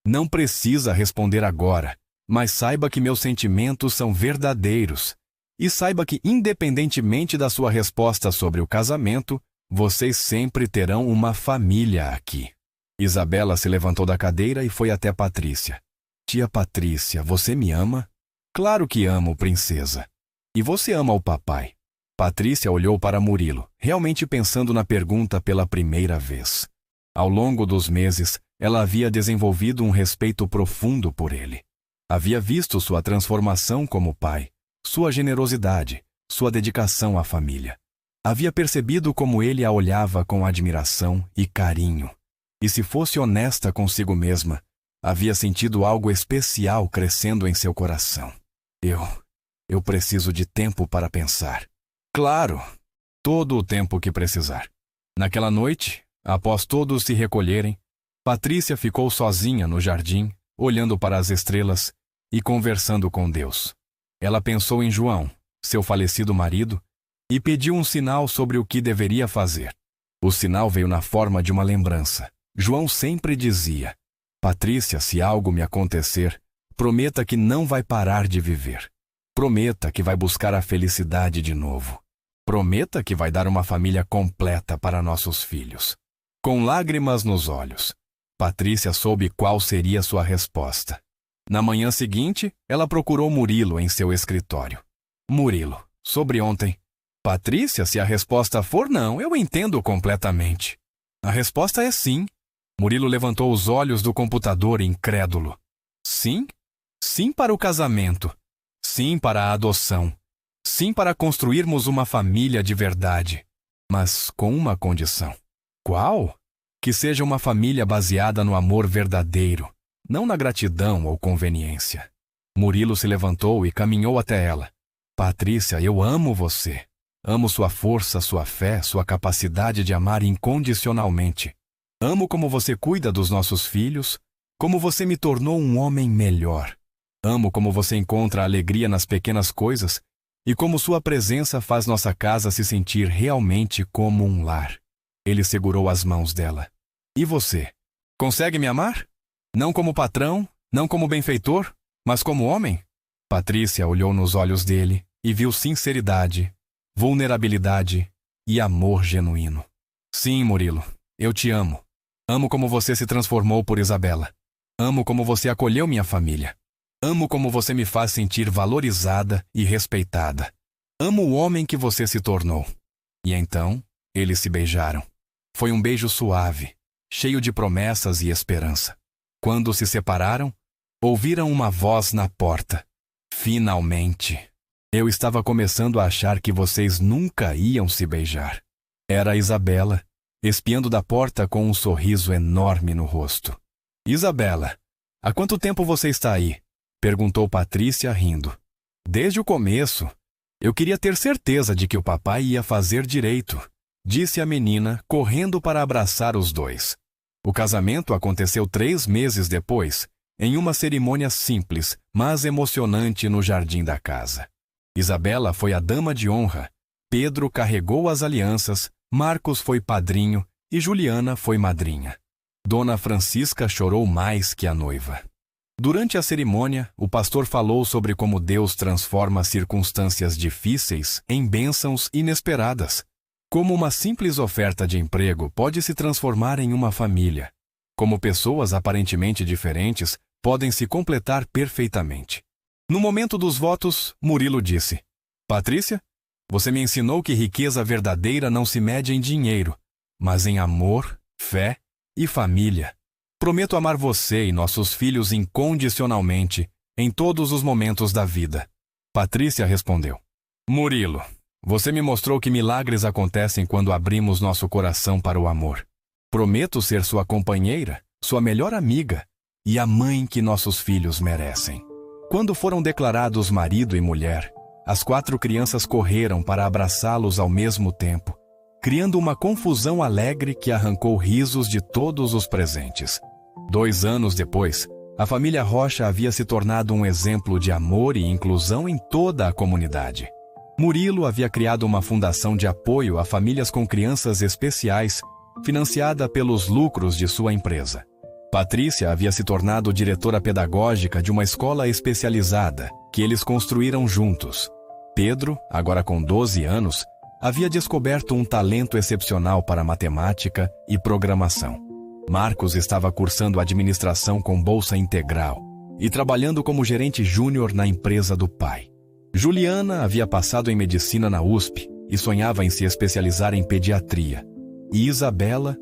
Não precisa responder agora, mas saiba que meus sentimentos são verdadeiros. E saiba que, independentemente da sua resposta sobre o casamento, vocês sempre terão uma família aqui. Isabela se levantou da cadeira e foi até Patrícia. Tia Patrícia, você me ama? Claro que amo, princesa. E você ama o papai? Patrícia olhou para Murilo, realmente pensando na pergunta pela primeira vez. Ao longo dos meses, ela havia desenvolvido um respeito profundo por ele. Havia visto sua transformação como pai, sua generosidade, sua dedicação à família. Havia percebido como ele a olhava com admiração e carinho. E se fosse honesta consigo mesma, havia sentido algo especial crescendo em seu coração. Eu preciso de tempo para pensar. Claro, todo o tempo que precisar. Naquela noite, após todos se recolherem, Patrícia ficou sozinha no jardim, olhando para as estrelas e conversando com Deus. Ela pensou em João, seu falecido marido, e pediu um sinal sobre o que deveria fazer. O sinal veio na forma de uma lembrança. João sempre dizia: Patrícia, se algo me acontecer, prometa que não vai parar de viver. Prometa que vai buscar a felicidade de novo. Prometa que vai dar uma família completa para nossos filhos. Com lágrimas nos olhos, Patrícia soube qual seria sua resposta. Na manhã seguinte, ela procurou Murilo em seu escritório. Murilo, sobre ontem. Patrícia, se a resposta for não, eu entendo completamente. A resposta é sim. Murilo levantou os olhos do computador incrédulo. Sim? Sim para o casamento. Sim para a adoção. Sim para construirmos uma família de verdade. Mas com uma condição. Qual? Que seja uma família baseada no amor verdadeiro, não na gratidão ou conveniência. Murilo se levantou e caminhou até ela. Patrícia, eu amo você. Amo sua força, sua fé, sua capacidade de amar incondicionalmente. Amo como você cuida dos nossos filhos, como você me tornou um homem melhor. Amo como você encontra alegria nas pequenas coisas e como sua presença faz nossa casa se sentir realmente como um lar. Ele segurou as mãos dela. E você? Consegue me amar? Não como patrão, não como benfeitor, mas como homem? Patrícia olhou nos olhos dele e viu sinceridade, vulnerabilidade e amor genuíno. Sim, Murilo, eu te amo. Amo como você se transformou por Isabela. Amo como você acolheu minha família. Amo como você me faz sentir valorizada e respeitada. Amo o homem que você se tornou. E então, eles se beijaram. Foi um beijo suave, cheio de promessas e esperança. Quando se separaram, ouviram uma voz na porta. Finalmente! Eu estava começando a achar que vocês nunca iam se beijar. Era a Isabela, espiando da porta com um sorriso enorme no rosto. Isabela, há quanto tempo você está aí? Perguntou Patrícia rindo. Desde o começo. Eu queria ter certeza de que o papai ia fazer direito, disse a menina, correndo para abraçar os dois. O casamento aconteceu 3 meses depois, em uma cerimônia simples, mas emocionante no jardim da casa. Isabela foi a dama de honra, Pedro carregou as alianças, Marcos foi padrinho e Juliana foi madrinha. Dona Francisca chorou mais que a noiva. Durante a cerimônia, o pastor falou sobre como Deus transforma circunstâncias difíceis em bênçãos inesperadas. Como uma simples oferta de emprego pode se transformar em uma família. Como pessoas aparentemente diferentes podem se completar perfeitamente. No momento dos votos, Murilo disse: Patrícia, você me ensinou que riqueza verdadeira não se mede em dinheiro, mas em amor, fé e família. Prometo amar você e nossos filhos incondicionalmente, em todos os momentos da vida. Patrícia respondeu: Murilo, você me mostrou que milagres acontecem quando abrimos nosso coração para o amor. Prometo ser sua companheira, sua melhor amiga e a mãe que nossos filhos merecem. Quando foram declarados marido e mulher, as 4 crianças correram para abraçá-los ao mesmo tempo, criando uma confusão alegre que arrancou risos de todos os presentes. 2 anos depois, a família Rocha havia se tornado um exemplo de amor e inclusão em toda a comunidade. Murilo havia criado uma fundação de apoio a famílias com crianças especiais, financiada pelos lucros de sua empresa. Patrícia havia se tornado diretora pedagógica de uma escola especializada, que eles construíram juntos. Pedro, agora com 12 anos, havia descoberto um talento excepcional para matemática e programação. Marcos estava cursando administração com bolsa integral e trabalhando como gerente júnior na empresa do pai. Juliana havia passado em medicina na USP e sonhava em se especializar em pediatria. E Isabela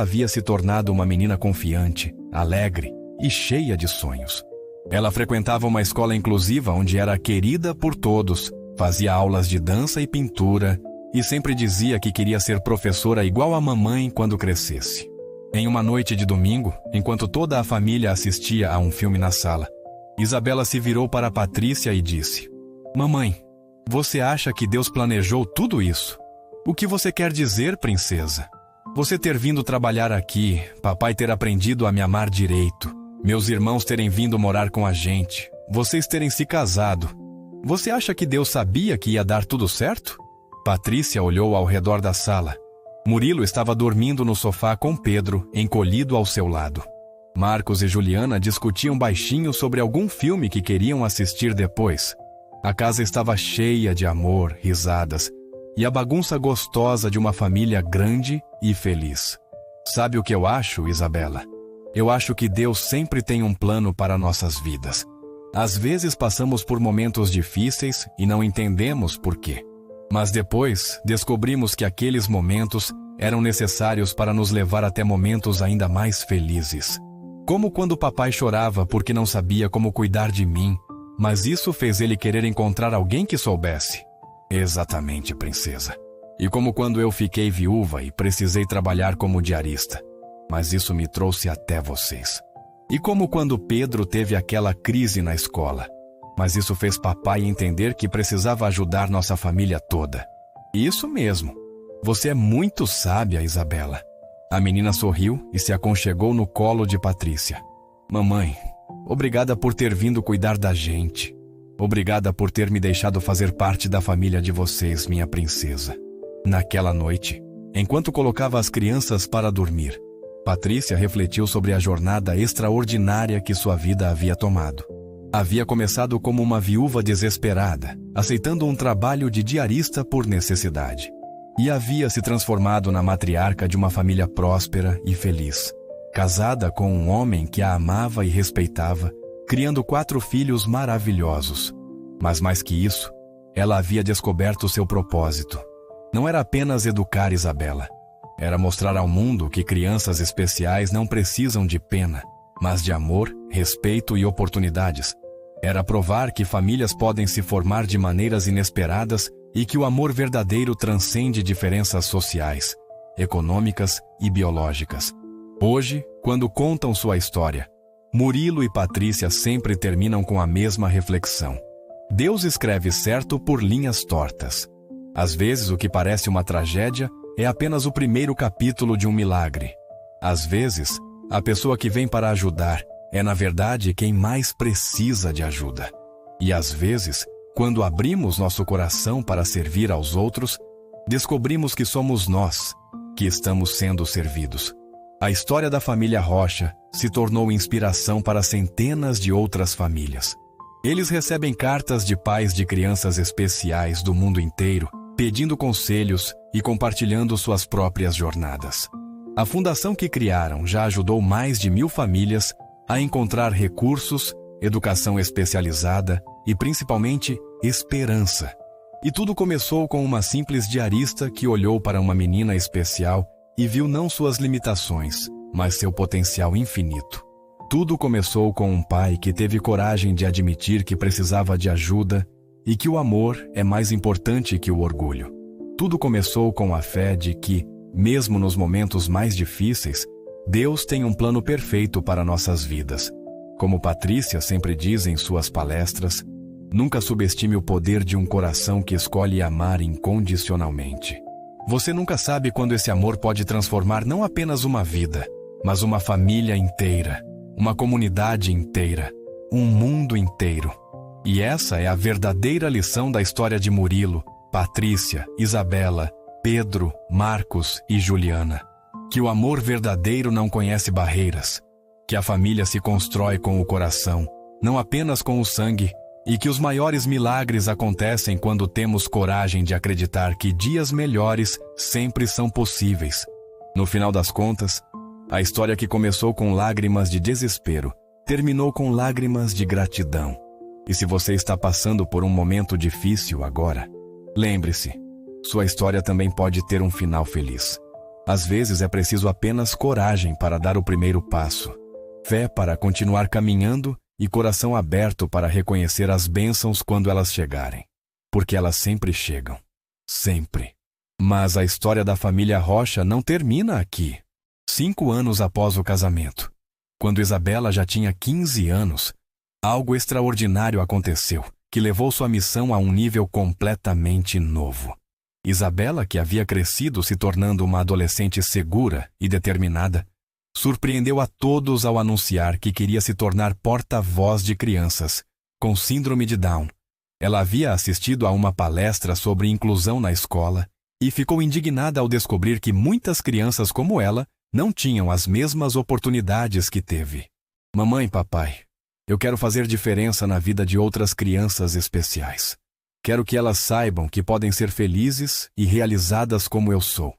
havia se tornado uma menina confiante, alegre e cheia de sonhos. Ela frequentava uma escola inclusiva onde era querida por todos, fazia aulas de dança e pintura e sempre dizia que queria ser professora igual a mamãe quando crescesse. Em uma noite de domingo, enquanto toda a família assistia a um filme na sala, Isabela se virou para Patrícia e disse: Mamãe, você acha que Deus planejou tudo isso? O que você quer dizer, princesa? Você ter vindo trabalhar aqui, papai ter aprendido a me amar direito, meus irmãos terem vindo morar com a gente, vocês terem se casado. Você acha que Deus sabia que ia dar tudo certo? Patrícia olhou ao redor da sala. Murilo estava dormindo no sofá com Pedro, encolhido ao seu lado. Marcos e Juliana discutiam baixinho sobre algum filme que queriam assistir depois. A casa estava cheia de amor, risadas e a bagunça gostosa de uma família grande e feliz. Sabe o que eu acho, Isabela? Eu acho que Deus sempre tem um plano para nossas vidas. Às vezes passamos por momentos difíceis e não entendemos por quê. Mas depois descobrimos que aqueles momentos eram necessários para nos levar até momentos ainda mais felizes. Como quando papai chorava porque não sabia como cuidar de mim, mas isso fez ele querer encontrar alguém que soubesse. Exatamente, princesa. E como quando eu fiquei viúva e precisei trabalhar como diarista, mas isso me trouxe até vocês. E como quando Pedro teve aquela crise na escola, mas isso fez papai entender que precisava ajudar nossa família toda. Isso mesmo. Você é muito sábia, Isabela. A menina sorriu e se aconchegou no colo de Patrícia. Mamãe, obrigada por ter vindo cuidar da gente. Obrigada por ter me deixado fazer parte da família de vocês, minha princesa. Naquela noite, enquanto colocava as crianças para dormir, Patrícia refletiu sobre a jornada extraordinária que sua vida havia tomado. Havia começado como uma viúva desesperada, aceitando um trabalho de diarista por necessidade. E havia se transformado na matriarca de uma família próspera e feliz. Casada com um homem que a amava e respeitava, criando 4 filhos maravilhosos. Mas mais que isso, ela havia descoberto seu propósito. Não era apenas educar Isabela. Era mostrar ao mundo que crianças especiais não precisam de pena, mas de amor, respeito e oportunidades. Era provar que famílias podem se formar de maneiras inesperadas e que o amor verdadeiro transcende diferenças sociais, econômicas e biológicas. Hoje, quando contam sua história, Murilo e Patrícia sempre terminam com a mesma reflexão. Deus escreve certo por linhas tortas. Às vezes, o que parece uma tragédia é apenas o primeiro capítulo de um milagre. Às vezes, a pessoa que vem para ajudar é, na verdade, quem mais precisa de ajuda. E às vezes, quando abrimos nosso coração para servir aos outros, descobrimos que somos nós que estamos sendo servidos. A história da família Rocha se tornou inspiração para centenas de outras famílias. Eles recebem cartas de pais de crianças especiais do mundo inteiro, pedindo conselhos e compartilhando suas próprias jornadas. A fundação que criaram já ajudou mais de 1000 famílias a encontrar recursos, educação especializada e, principalmente, esperança. E tudo começou com uma simples diarista que olhou para uma menina especial e viu não suas limitações, mas seu potencial infinito. Tudo começou com um pai que teve coragem de admitir que precisava de ajuda e que o amor é mais importante que o orgulho. Tudo começou com a fé de que, mesmo nos momentos mais difíceis, Deus tem um plano perfeito para nossas vidas. Como Patrícia sempre diz em suas palestras, nunca subestime o poder de um coração que escolhe amar incondicionalmente. Você nunca sabe quando esse amor pode transformar não apenas uma vida, mas uma família inteira, uma comunidade inteira, um mundo inteiro. E essa é a verdadeira lição da história de Murilo, Patrícia, Isabela, Pedro, Marcos e Juliana. Que o amor verdadeiro não conhece barreiras, que a família se constrói com o coração, não apenas com o sangue, e que os maiores milagres acontecem quando temos coragem de acreditar que dias melhores sempre são possíveis. No final das contas, a história que começou com lágrimas de desespero, terminou com lágrimas de gratidão. E se você está passando por um momento difícil agora, lembre-se, sua história também pode ter um final feliz. Às vezes é preciso apenas coragem para dar o primeiro passo, fé para continuar caminhando e coração aberto para reconhecer as bênçãos quando elas chegarem. Porque elas sempre chegam. Sempre. Mas a história da família Rocha não termina aqui. 5 anos após o casamento, quando Isabela já tinha 15 anos, algo extraordinário aconteceu, que levou sua missão a um nível completamente novo. Isabela, que havia crescido se tornando uma adolescente segura e determinada, surpreendeu a todos ao anunciar que queria se tornar porta-voz de crianças com síndrome de Down. Ela havia assistido a uma palestra sobre inclusão na escola e ficou indignada ao descobrir que muitas crianças como ela não tinham as mesmas oportunidades que teve. Mamãe, papai, eu quero fazer diferença na vida de outras crianças especiais. Quero que elas saibam que podem ser felizes e realizadas como eu sou,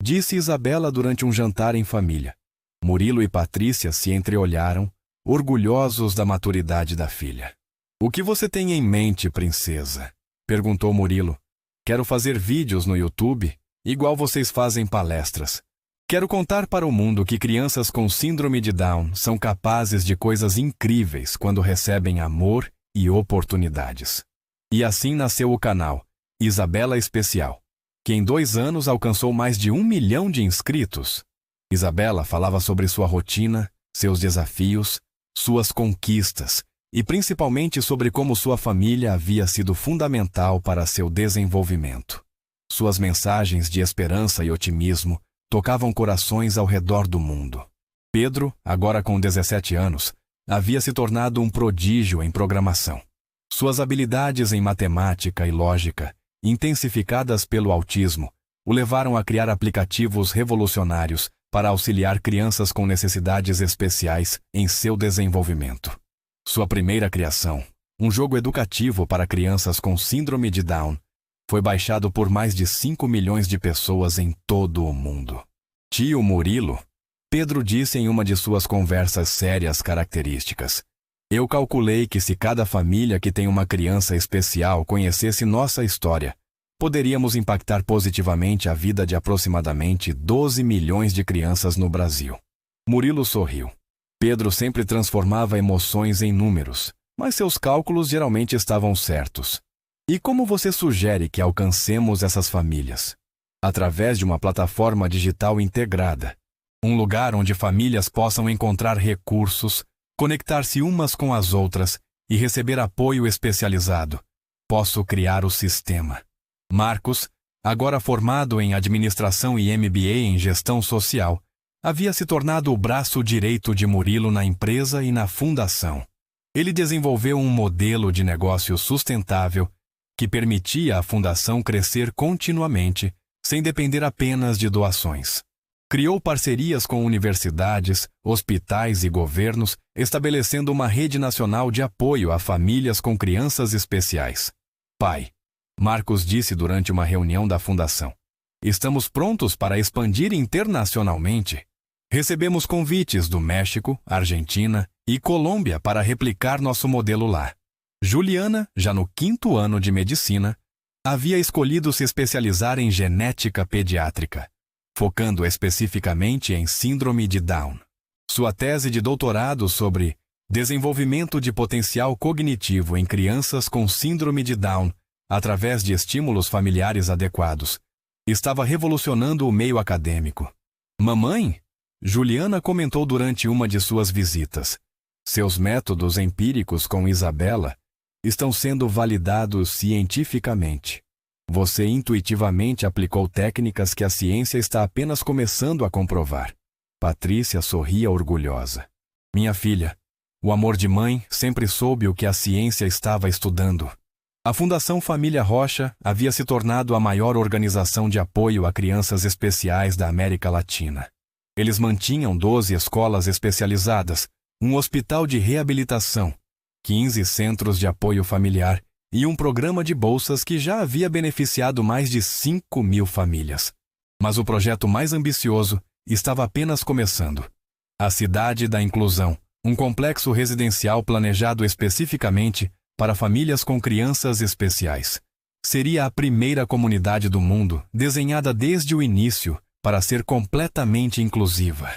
disse Isabela durante um jantar em família. Murilo e Patrícia se entreolharam, orgulhosos da maturidade da filha. O que você tem em mente, princesa? Perguntou Murilo. Quero fazer vídeos no YouTube, igual vocês fazem palestras. Quero contar para o mundo que crianças com síndrome de Down são capazes de coisas incríveis quando recebem amor e oportunidades. E assim nasceu o canal Isabela Especial, que em 2 anos alcançou mais de 1 milhão de inscritos. Isabela falava sobre sua rotina, seus desafios, suas conquistas e principalmente sobre como sua família havia sido fundamental para seu desenvolvimento. Suas mensagens de esperança e otimismo tocavam corações ao redor do mundo. Pedro, agora com 17 anos, havia se tornado um prodígio em programação. Suas habilidades em matemática e lógica, intensificadas pelo autismo, o levaram a criar aplicativos revolucionários para auxiliar crianças com necessidades especiais em seu desenvolvimento. Sua primeira criação, um jogo educativo para crianças com síndrome de Down, foi baixado por mais de 5 milhões de pessoas em todo o mundo. Tio Murilo, Pedro disse em uma de suas conversas sérias características: "Eu calculei que se cada família que tem uma criança especial conhecesse nossa história, poderíamos impactar positivamente a vida de aproximadamente 12 milhões de crianças no Brasil." Murilo sorriu. Pedro sempre transformava emoções em números, mas seus cálculos geralmente estavam certos. "E como você sugere que alcancemos essas famílias?" "Através de uma plataforma digital integrada. Um lugar onde famílias possam encontrar recursos, conectar-se umas com as outras e receber apoio especializado. Posso criar o sistema." Marcos, agora formado em administração e MBA em gestão social, havia se tornado o braço direito de Murilo na empresa e na fundação. Ele desenvolveu um modelo de negócio sustentável que permitia à fundação crescer continuamente, sem depender apenas de doações. Criou parcerias com universidades, hospitais e governos, estabelecendo uma rede nacional de apoio a famílias com crianças especiais. "Pai", Marcos disse durante uma reunião da fundação, "estamos prontos para expandir internacionalmente. Recebemos convites do México, Argentina e Colômbia para replicar nosso modelo lá." Juliana, já no 5º ano de medicina, havia escolhido se especializar em genética pediátrica, focando especificamente em síndrome de Down. Sua tese de doutorado sobre desenvolvimento de potencial cognitivo em crianças com síndrome de Down através de estímulos familiares adequados estava revolucionando o meio acadêmico. "Mamãe", Juliana comentou durante uma de suas visitas, "seus métodos empíricos com Isabela estão sendo validados cientificamente. Você intuitivamente aplicou técnicas que a ciência está apenas começando a comprovar." Patrícia sorria orgulhosa. "Minha filha, o amor de mãe sempre soube o que a ciência estava estudando." A Fundação Família Rocha havia se tornado a maior organização de apoio a crianças especiais da América Latina. Eles mantinham 12 escolas especializadas, um hospital de reabilitação, 15 centros de apoio familiar e um programa de bolsas que já havia beneficiado mais de 5.000 famílias. Mas o projeto mais ambicioso estava apenas começando. A Cidade da Inclusão, um complexo residencial planejado especificamente para famílias com crianças especiais. Seria a primeira comunidade do mundo desenhada desde o início para ser completamente inclusiva,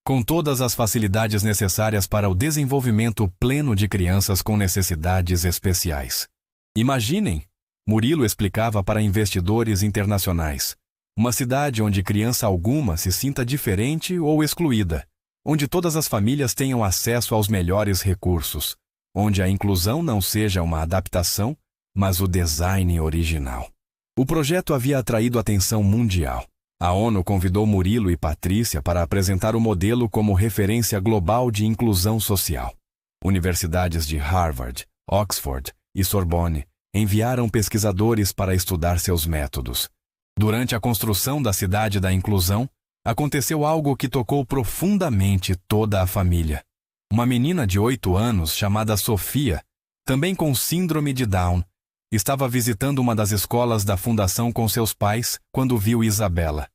com todas as facilidades necessárias para o desenvolvimento pleno de crianças com necessidades especiais. Imaginem, Murilo explicava para investidores internacionais, uma cidade onde criança alguma se sinta diferente ou excluída, onde todas as famílias tenham acesso aos melhores recursos, onde a inclusão não seja uma adaptação, mas o design original. O projeto havia atraído atenção mundial. A ONU convidou Murilo e Patrícia para apresentar o modelo como referência global de inclusão social. Universidades de Harvard, Oxford e Sorbonne enviaram pesquisadores para estudar seus métodos. Durante a construção da Cidade da Inclusão, aconteceu algo que tocou profundamente toda a família. Uma menina de 8 anos, chamada Sofia, também com síndrome de Down, estava visitando uma das escolas da fundação com seus pais quando viu Isabela.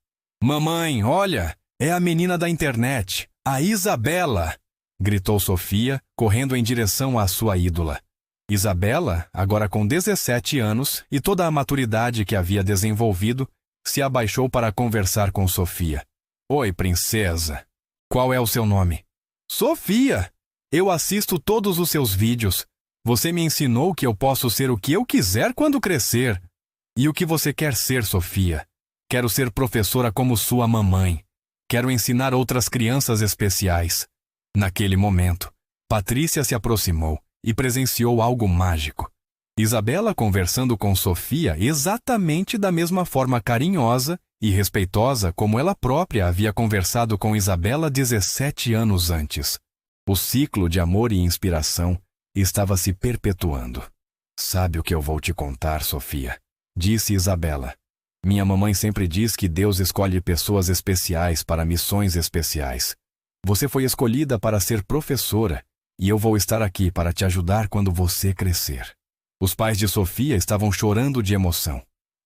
"Mamãe, olha, é a menina da internet, a Isabela!" gritou Sofia, correndo em direção à sua ídola. Isabela, agora com 17 anos e toda a maturidade que havia desenvolvido, se abaixou para conversar com Sofia. "Oi, princesa. Qual é o seu nome?" "Sofia! Eu assisto todos os seus vídeos. Você me ensinou que eu posso ser o que eu quiser quando crescer." "E o que você quer ser, Sofia?" "Quero ser professora como sua mamãe. Quero ensinar outras crianças especiais." Naquele momento, Patrícia se aproximou e presenciou algo mágico. Isabela conversando com Sofia exatamente da mesma forma carinhosa e respeitosa como ela própria havia conversado com Isabela 17 anos antes. O ciclo de amor e inspiração estava se perpetuando. "Sabe o que eu vou te contar, Sofia?" disse Isabela. Minha mamãe sempre diz que Deus escolhe pessoas especiais para missões especiais. Você foi escolhida para ser professora e eu vou estar aqui para te ajudar quando você crescer. Os pais de Sofia estavam chorando de emoção.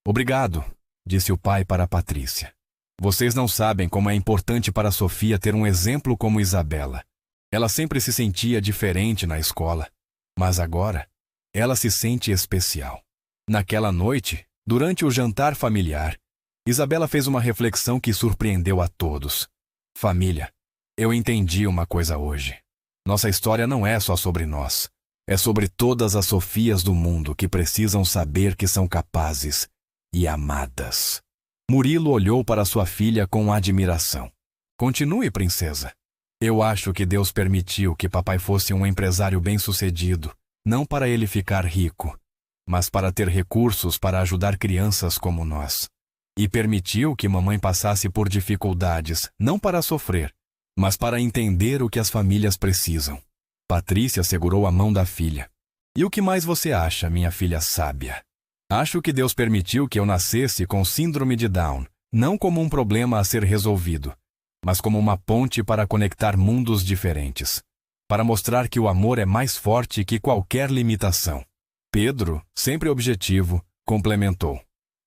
Obrigado, disse o pai para Patrícia. Vocês não sabem como é importante para Sofia ter um exemplo como Isabela. Ela sempre se sentia diferente na escola, mas agora ela se sente especial. Naquela noite, durante o jantar familiar, Isabela fez uma reflexão que surpreendeu a todos. Família, eu entendi uma coisa hoje. Nossa história não é só sobre nós. É sobre todas as Sofias do mundo que precisam saber que são capazes e amadas. Murilo olhou para sua filha com admiração. Continue, princesa. Eu acho que Deus permitiu que papai fosse um empresário bem-sucedido, não para ele ficar rico, mas para ter recursos para ajudar crianças como nós. E permitiu que mamãe passasse por dificuldades, não para sofrer, mas para entender o que as famílias precisam. Patrícia segurou a mão da filha. E o que mais você acha, minha filha sábia? Acho que Deus permitiu que eu nascesse com síndrome de Down, não como um problema a ser resolvido, mas como uma ponte para conectar mundos diferentes, para mostrar que o amor é mais forte que qualquer limitação. Pedro, sempre objetivo, complementou.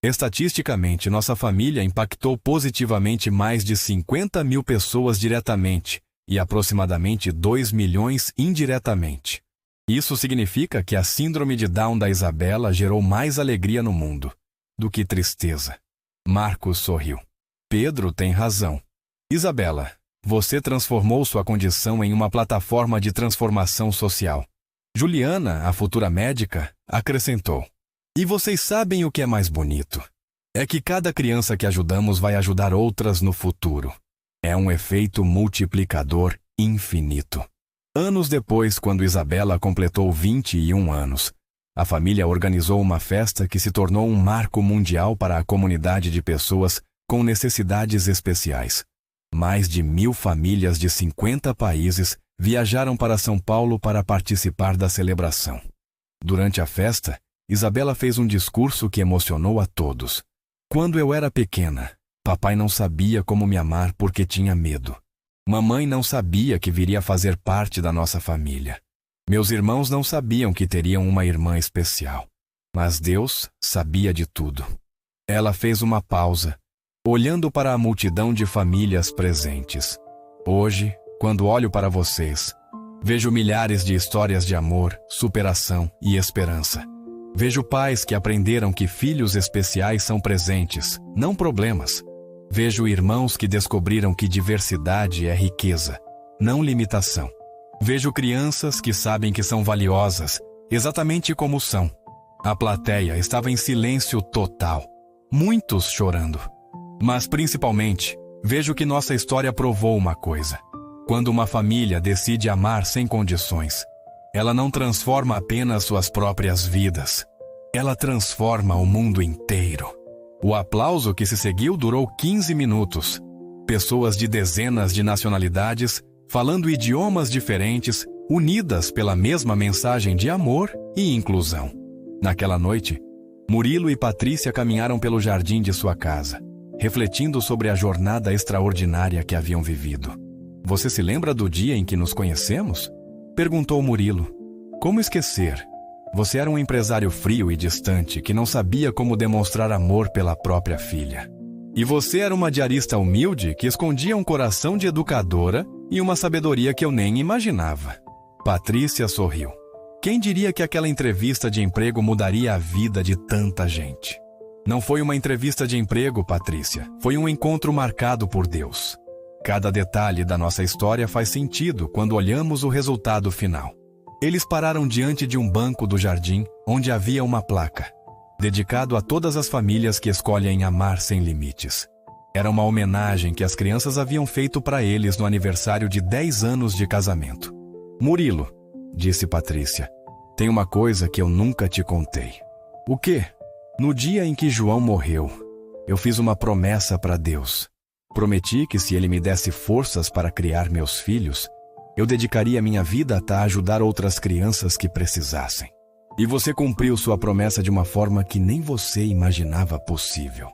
Estatisticamente, nossa família impactou positivamente mais de 50 mil pessoas diretamente e aproximadamente 2 milhões indiretamente. Isso significa que a síndrome de Down da Isabela gerou mais alegria no mundo do que tristeza. Marcos sorriu. Pedro tem razão. Isabela, você transformou sua condição em uma plataforma de transformação social. Juliana, a futura médica, acrescentou. E vocês sabem o que é mais bonito? É que cada criança que ajudamos vai ajudar outras no futuro. É um efeito multiplicador infinito. Anos depois, quando Isabela completou 21 anos, a família organizou uma festa que se tornou um marco mundial para a comunidade de pessoas com necessidades especiais. Mais de 1.000 famílias de 50 países viajaram para São Paulo para participar da celebração. Durante a festa, Isabela fez um discurso que emocionou a todos. Quando eu era pequena, papai não sabia como me amar porque tinha medo. Mamãe não sabia que viria fazer parte da nossa família. Meus irmãos não sabiam que teriam uma irmã especial. Mas Deus sabia de tudo. Ela fez uma pausa, olhando para a multidão de famílias presentes. Hoje, quando olho para vocês, vejo milhares de histórias de amor, superação e esperança. Vejo pais que aprenderam que filhos especiais são presentes, não problemas. Vejo irmãos que descobriram que diversidade é riqueza, não limitação. Vejo crianças que sabem que são valiosas, exatamente como são. A plateia estava em silêncio total, muitos chorando. Mas principalmente, vejo que nossa história provou uma coisa. Quando uma família decide amar sem condições, ela não transforma apenas suas próprias vidas. Ela transforma o mundo inteiro. O aplauso que se seguiu durou 15 minutos. Pessoas de dezenas de nacionalidades, falando idiomas diferentes, unidas pela mesma mensagem de amor e inclusão. Naquela noite, Murilo e Patrícia caminharam pelo jardim de sua casa, refletindo sobre a jornada extraordinária que haviam vivido. Você se lembra do dia em que nos conhecemos? Perguntou Murilo. Como esquecer? Você era um empresário frio e distante que não sabia como demonstrar amor pela própria filha. E você era uma diarista humilde que escondia um coração de educadora e uma sabedoria que eu nem imaginava. Patrícia sorriu. Quem diria que aquela entrevista de emprego mudaria a vida de tanta gente? Não foi uma entrevista de emprego, Patrícia. Foi um encontro marcado por Deus. Cada detalhe da nossa história faz sentido quando olhamos o resultado final. Eles pararam diante de um banco do jardim, onde havia uma placa, dedicado a todas as famílias que escolhem amar sem limites. Era uma homenagem que as crianças haviam feito para eles no aniversário de 10 anos de casamento. Murilo, disse Patrícia, tem uma coisa que eu nunca te contei. O quê? No dia em que João morreu, eu fiz uma promessa para Deus. Prometi que se ele me desse forças para criar meus filhos, eu dedicaria minha vida a ajudar outras crianças que precisassem. E você cumpriu sua promessa de uma forma que nem você imaginava possível.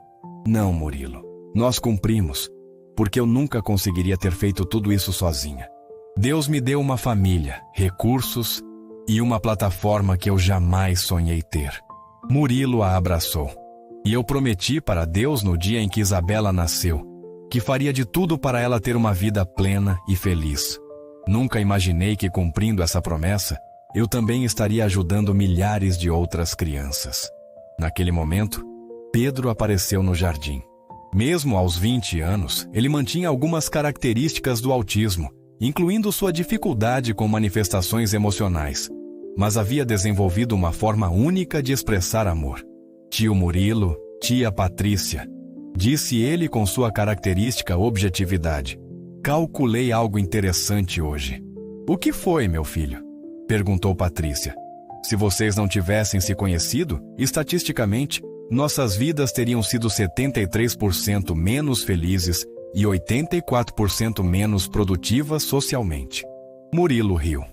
Não, Murilo. Nós cumprimos, porque eu nunca conseguiria ter feito tudo isso sozinha. Deus me deu uma família, recursos e uma plataforma que eu jamais sonhei ter. Murilo a abraçou. E eu prometi para Deus no dia em que Isabela nasceu, que faria de tudo para ela ter uma vida plena e feliz. Nunca imaginei que, cumprindo essa promessa, eu também estaria ajudando milhares de outras crianças. Naquele momento, Pedro apareceu no jardim. Mesmo aos 20 anos, ele mantinha algumas características do autismo, incluindo sua dificuldade com manifestações emocionais, mas havia desenvolvido uma forma única de expressar amor. Tio Murilo, tia Patrícia, disse ele com sua característica objetividade. Calculei algo interessante hoje. O que foi, meu filho? Perguntou Patrícia. Se vocês não tivessem se conhecido, estatisticamente, nossas vidas teriam sido 73% menos felizes e 84% menos produtivas socialmente. Murilo riu.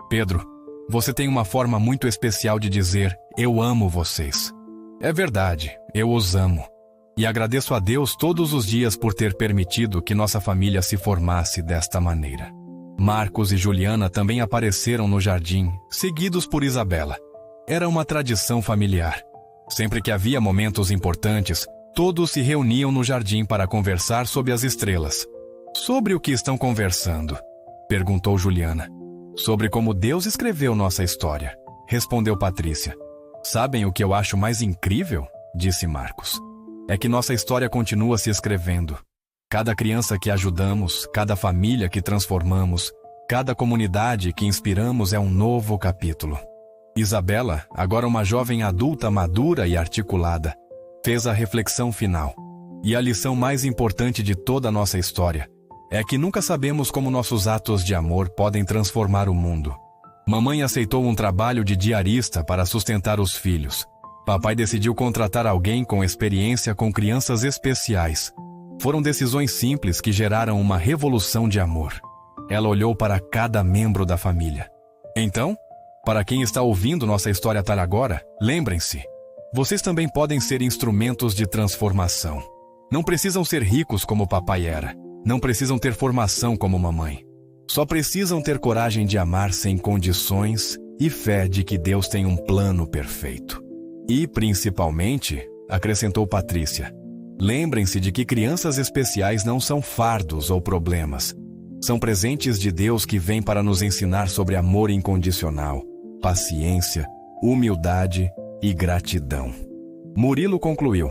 Pedro, você tem uma forma muito especial de dizer eu amo vocês. É verdade, eu os amo. E agradeço a Deus todos os dias por ter permitido que nossa família se formasse desta maneira. Marcos e Juliana também apareceram no jardim, seguidos por Isabela. Era uma tradição familiar. Sempre que havia momentos importantes, todos se reuniam no jardim para conversar sobre as estrelas. Sobre o que estão conversando? Perguntou Juliana. Sobre como Deus escreveu nossa história, respondeu Patrícia. Sabem o que eu acho mais incrível? Disse Marcos. É que nossa história continua se escrevendo. Cada criança que ajudamos, cada família que transformamos, cada comunidade que inspiramos é um novo capítulo. Isabela, agora uma jovem adulta madura e articulada, fez a reflexão final. E a lição mais importante de toda a nossa história é que nunca sabemos como nossos atos de amor podem transformar o mundo. Mamãe aceitou um trabalho de diarista para sustentar os filhos. Papai decidiu contratar alguém com experiência com crianças especiais. Foram decisões simples que geraram uma revolução de amor. Ela olhou para cada membro da família. Então, para quem está ouvindo nossa história até agora, lembrem-se, vocês também podem ser instrumentos de transformação. Não precisam ser ricos como papai era. Não precisam ter formação como mamãe. Só precisam ter coragem de amar sem condições e fé de que Deus tem um plano perfeito. E, principalmente, acrescentou Patrícia, lembrem-se de que crianças especiais não são fardos ou problemas. São presentes de Deus que vêm para nos ensinar sobre amor incondicional, paciência, humildade e gratidão. Murilo concluiu.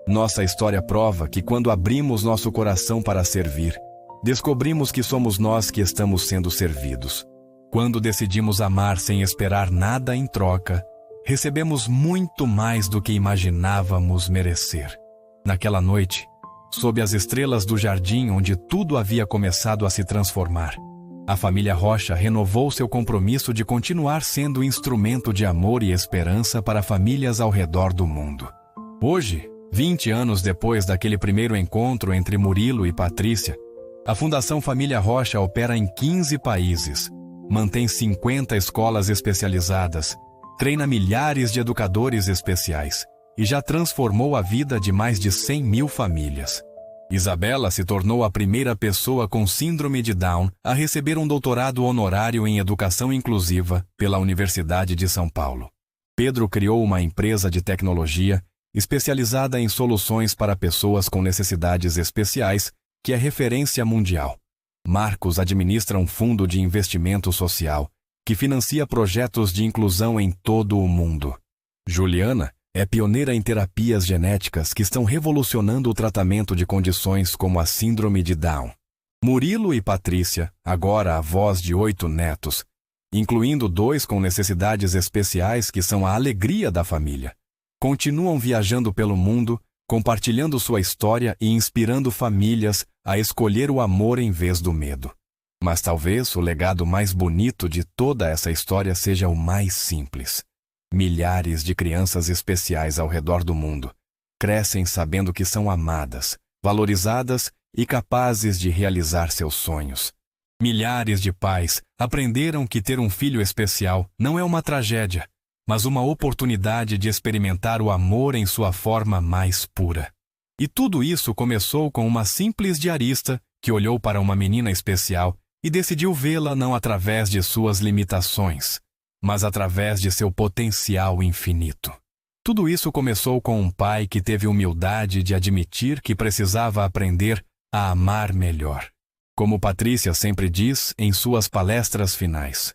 Nossa história prova que quando abrimos nosso coração para servir, descobrimos que somos nós que estamos sendo servidos. Quando decidimos amar sem esperar nada em troca, recebemos muito mais do que imaginávamos merecer. Naquela noite, sob as estrelas do jardim onde tudo havia começado a se transformar, a família Rocha renovou seu compromisso de continuar sendo instrumento de amor e esperança para famílias ao redor do mundo. Hoje, 20 anos depois daquele primeiro encontro entre Murilo e Patrícia, a Fundação Família Rocha opera em 15 países, mantém 50 escolas especializadas, treina milhares de educadores especiais e já transformou a vida de mais de 100 mil famílias. Isabela se tornou a primeira pessoa com síndrome de Down a receber um doutorado honorário em educação inclusiva pela Universidade de São Paulo. Pedro criou uma empresa de tecnologia especializada em soluções para pessoas com necessidades especiais, que é referência mundial. Marcos administra um fundo de investimento social que financia projetos de inclusão em todo o mundo. Juliana é pioneira em terapias genéticas que estão revolucionando o tratamento de condições como a síndrome de Down. Murilo e Patrícia, agora avós de 8 netos, incluindo 2 com necessidades especiais que são a alegria da família, continuam viajando pelo mundo, compartilhando sua história e inspirando famílias a escolher o amor em vez do medo. Mas talvez o legado mais bonito de toda essa história seja o mais simples. Milhares de crianças especiais ao redor do mundo crescem sabendo que são amadas, valorizadas e capazes de realizar seus sonhos. Milhares de pais aprenderam que ter um filho especial não é uma tragédia, mas uma oportunidade de experimentar o amor em sua forma mais pura. E tudo isso começou com uma simples diarista que olhou para uma menina especial e decidiu vê-la não através de suas limitações, mas através de seu potencial infinito. Tudo isso começou com um pai que teve humildade de admitir que precisava aprender a amar melhor. Como Patrícia sempre diz em suas palestras finais,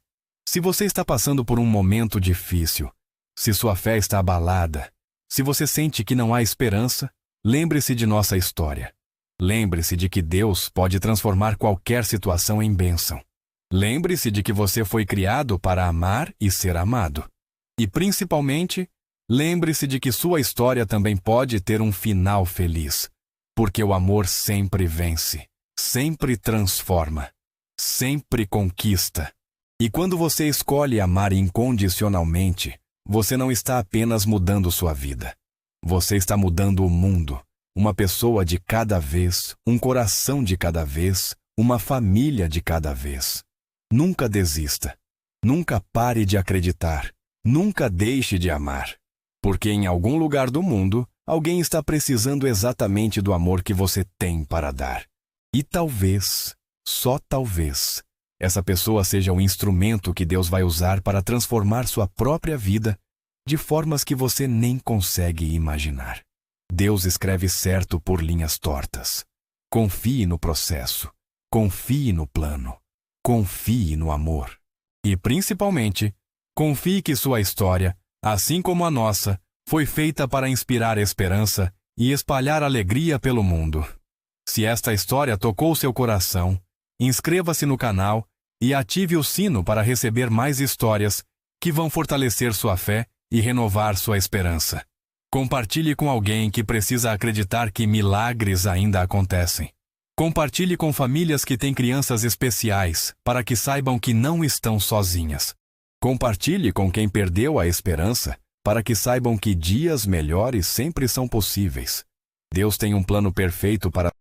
se você está passando por um momento difícil, se sua fé está abalada, se você sente que não há esperança, lembre-se de nossa história. Lembre-se de que Deus pode transformar qualquer situação em bênção. Lembre-se de que você foi criado para amar e ser amado. E, principalmente, lembre-se de que sua história também pode ter um final feliz, porque o amor sempre vence, sempre transforma, sempre conquista. E quando você escolhe amar incondicionalmente, você não está apenas mudando sua vida. Você está mudando o mundo. Uma pessoa de cada vez, um coração de cada vez, uma família de cada vez. Nunca desista. Nunca pare de acreditar. Nunca deixe de amar. Porque em algum lugar do mundo, alguém está precisando exatamente do amor que você tem para dar. E talvez, só talvez, essa pessoa seja o instrumento que Deus vai usar para transformar sua própria vida de formas que você nem consegue imaginar. Deus escreve certo por linhas tortas. Confie no processo. Confie no plano. Confie no amor. E, principalmente, confie que sua história, assim como a nossa, foi feita para inspirar esperança e espalhar alegria pelo mundo. Se esta história tocou seu coração, inscreva-se no canal e ative o sino para receber mais histórias que vão fortalecer sua fé e renovar sua esperança. Compartilhe com alguém que precisa acreditar que milagres ainda acontecem. Compartilhe com famílias que têm crianças especiais, para que saibam que não estão sozinhas. Compartilhe com quem perdeu a esperança, para que saibam que dias melhores sempre são possíveis. Deus tem um plano perfeito para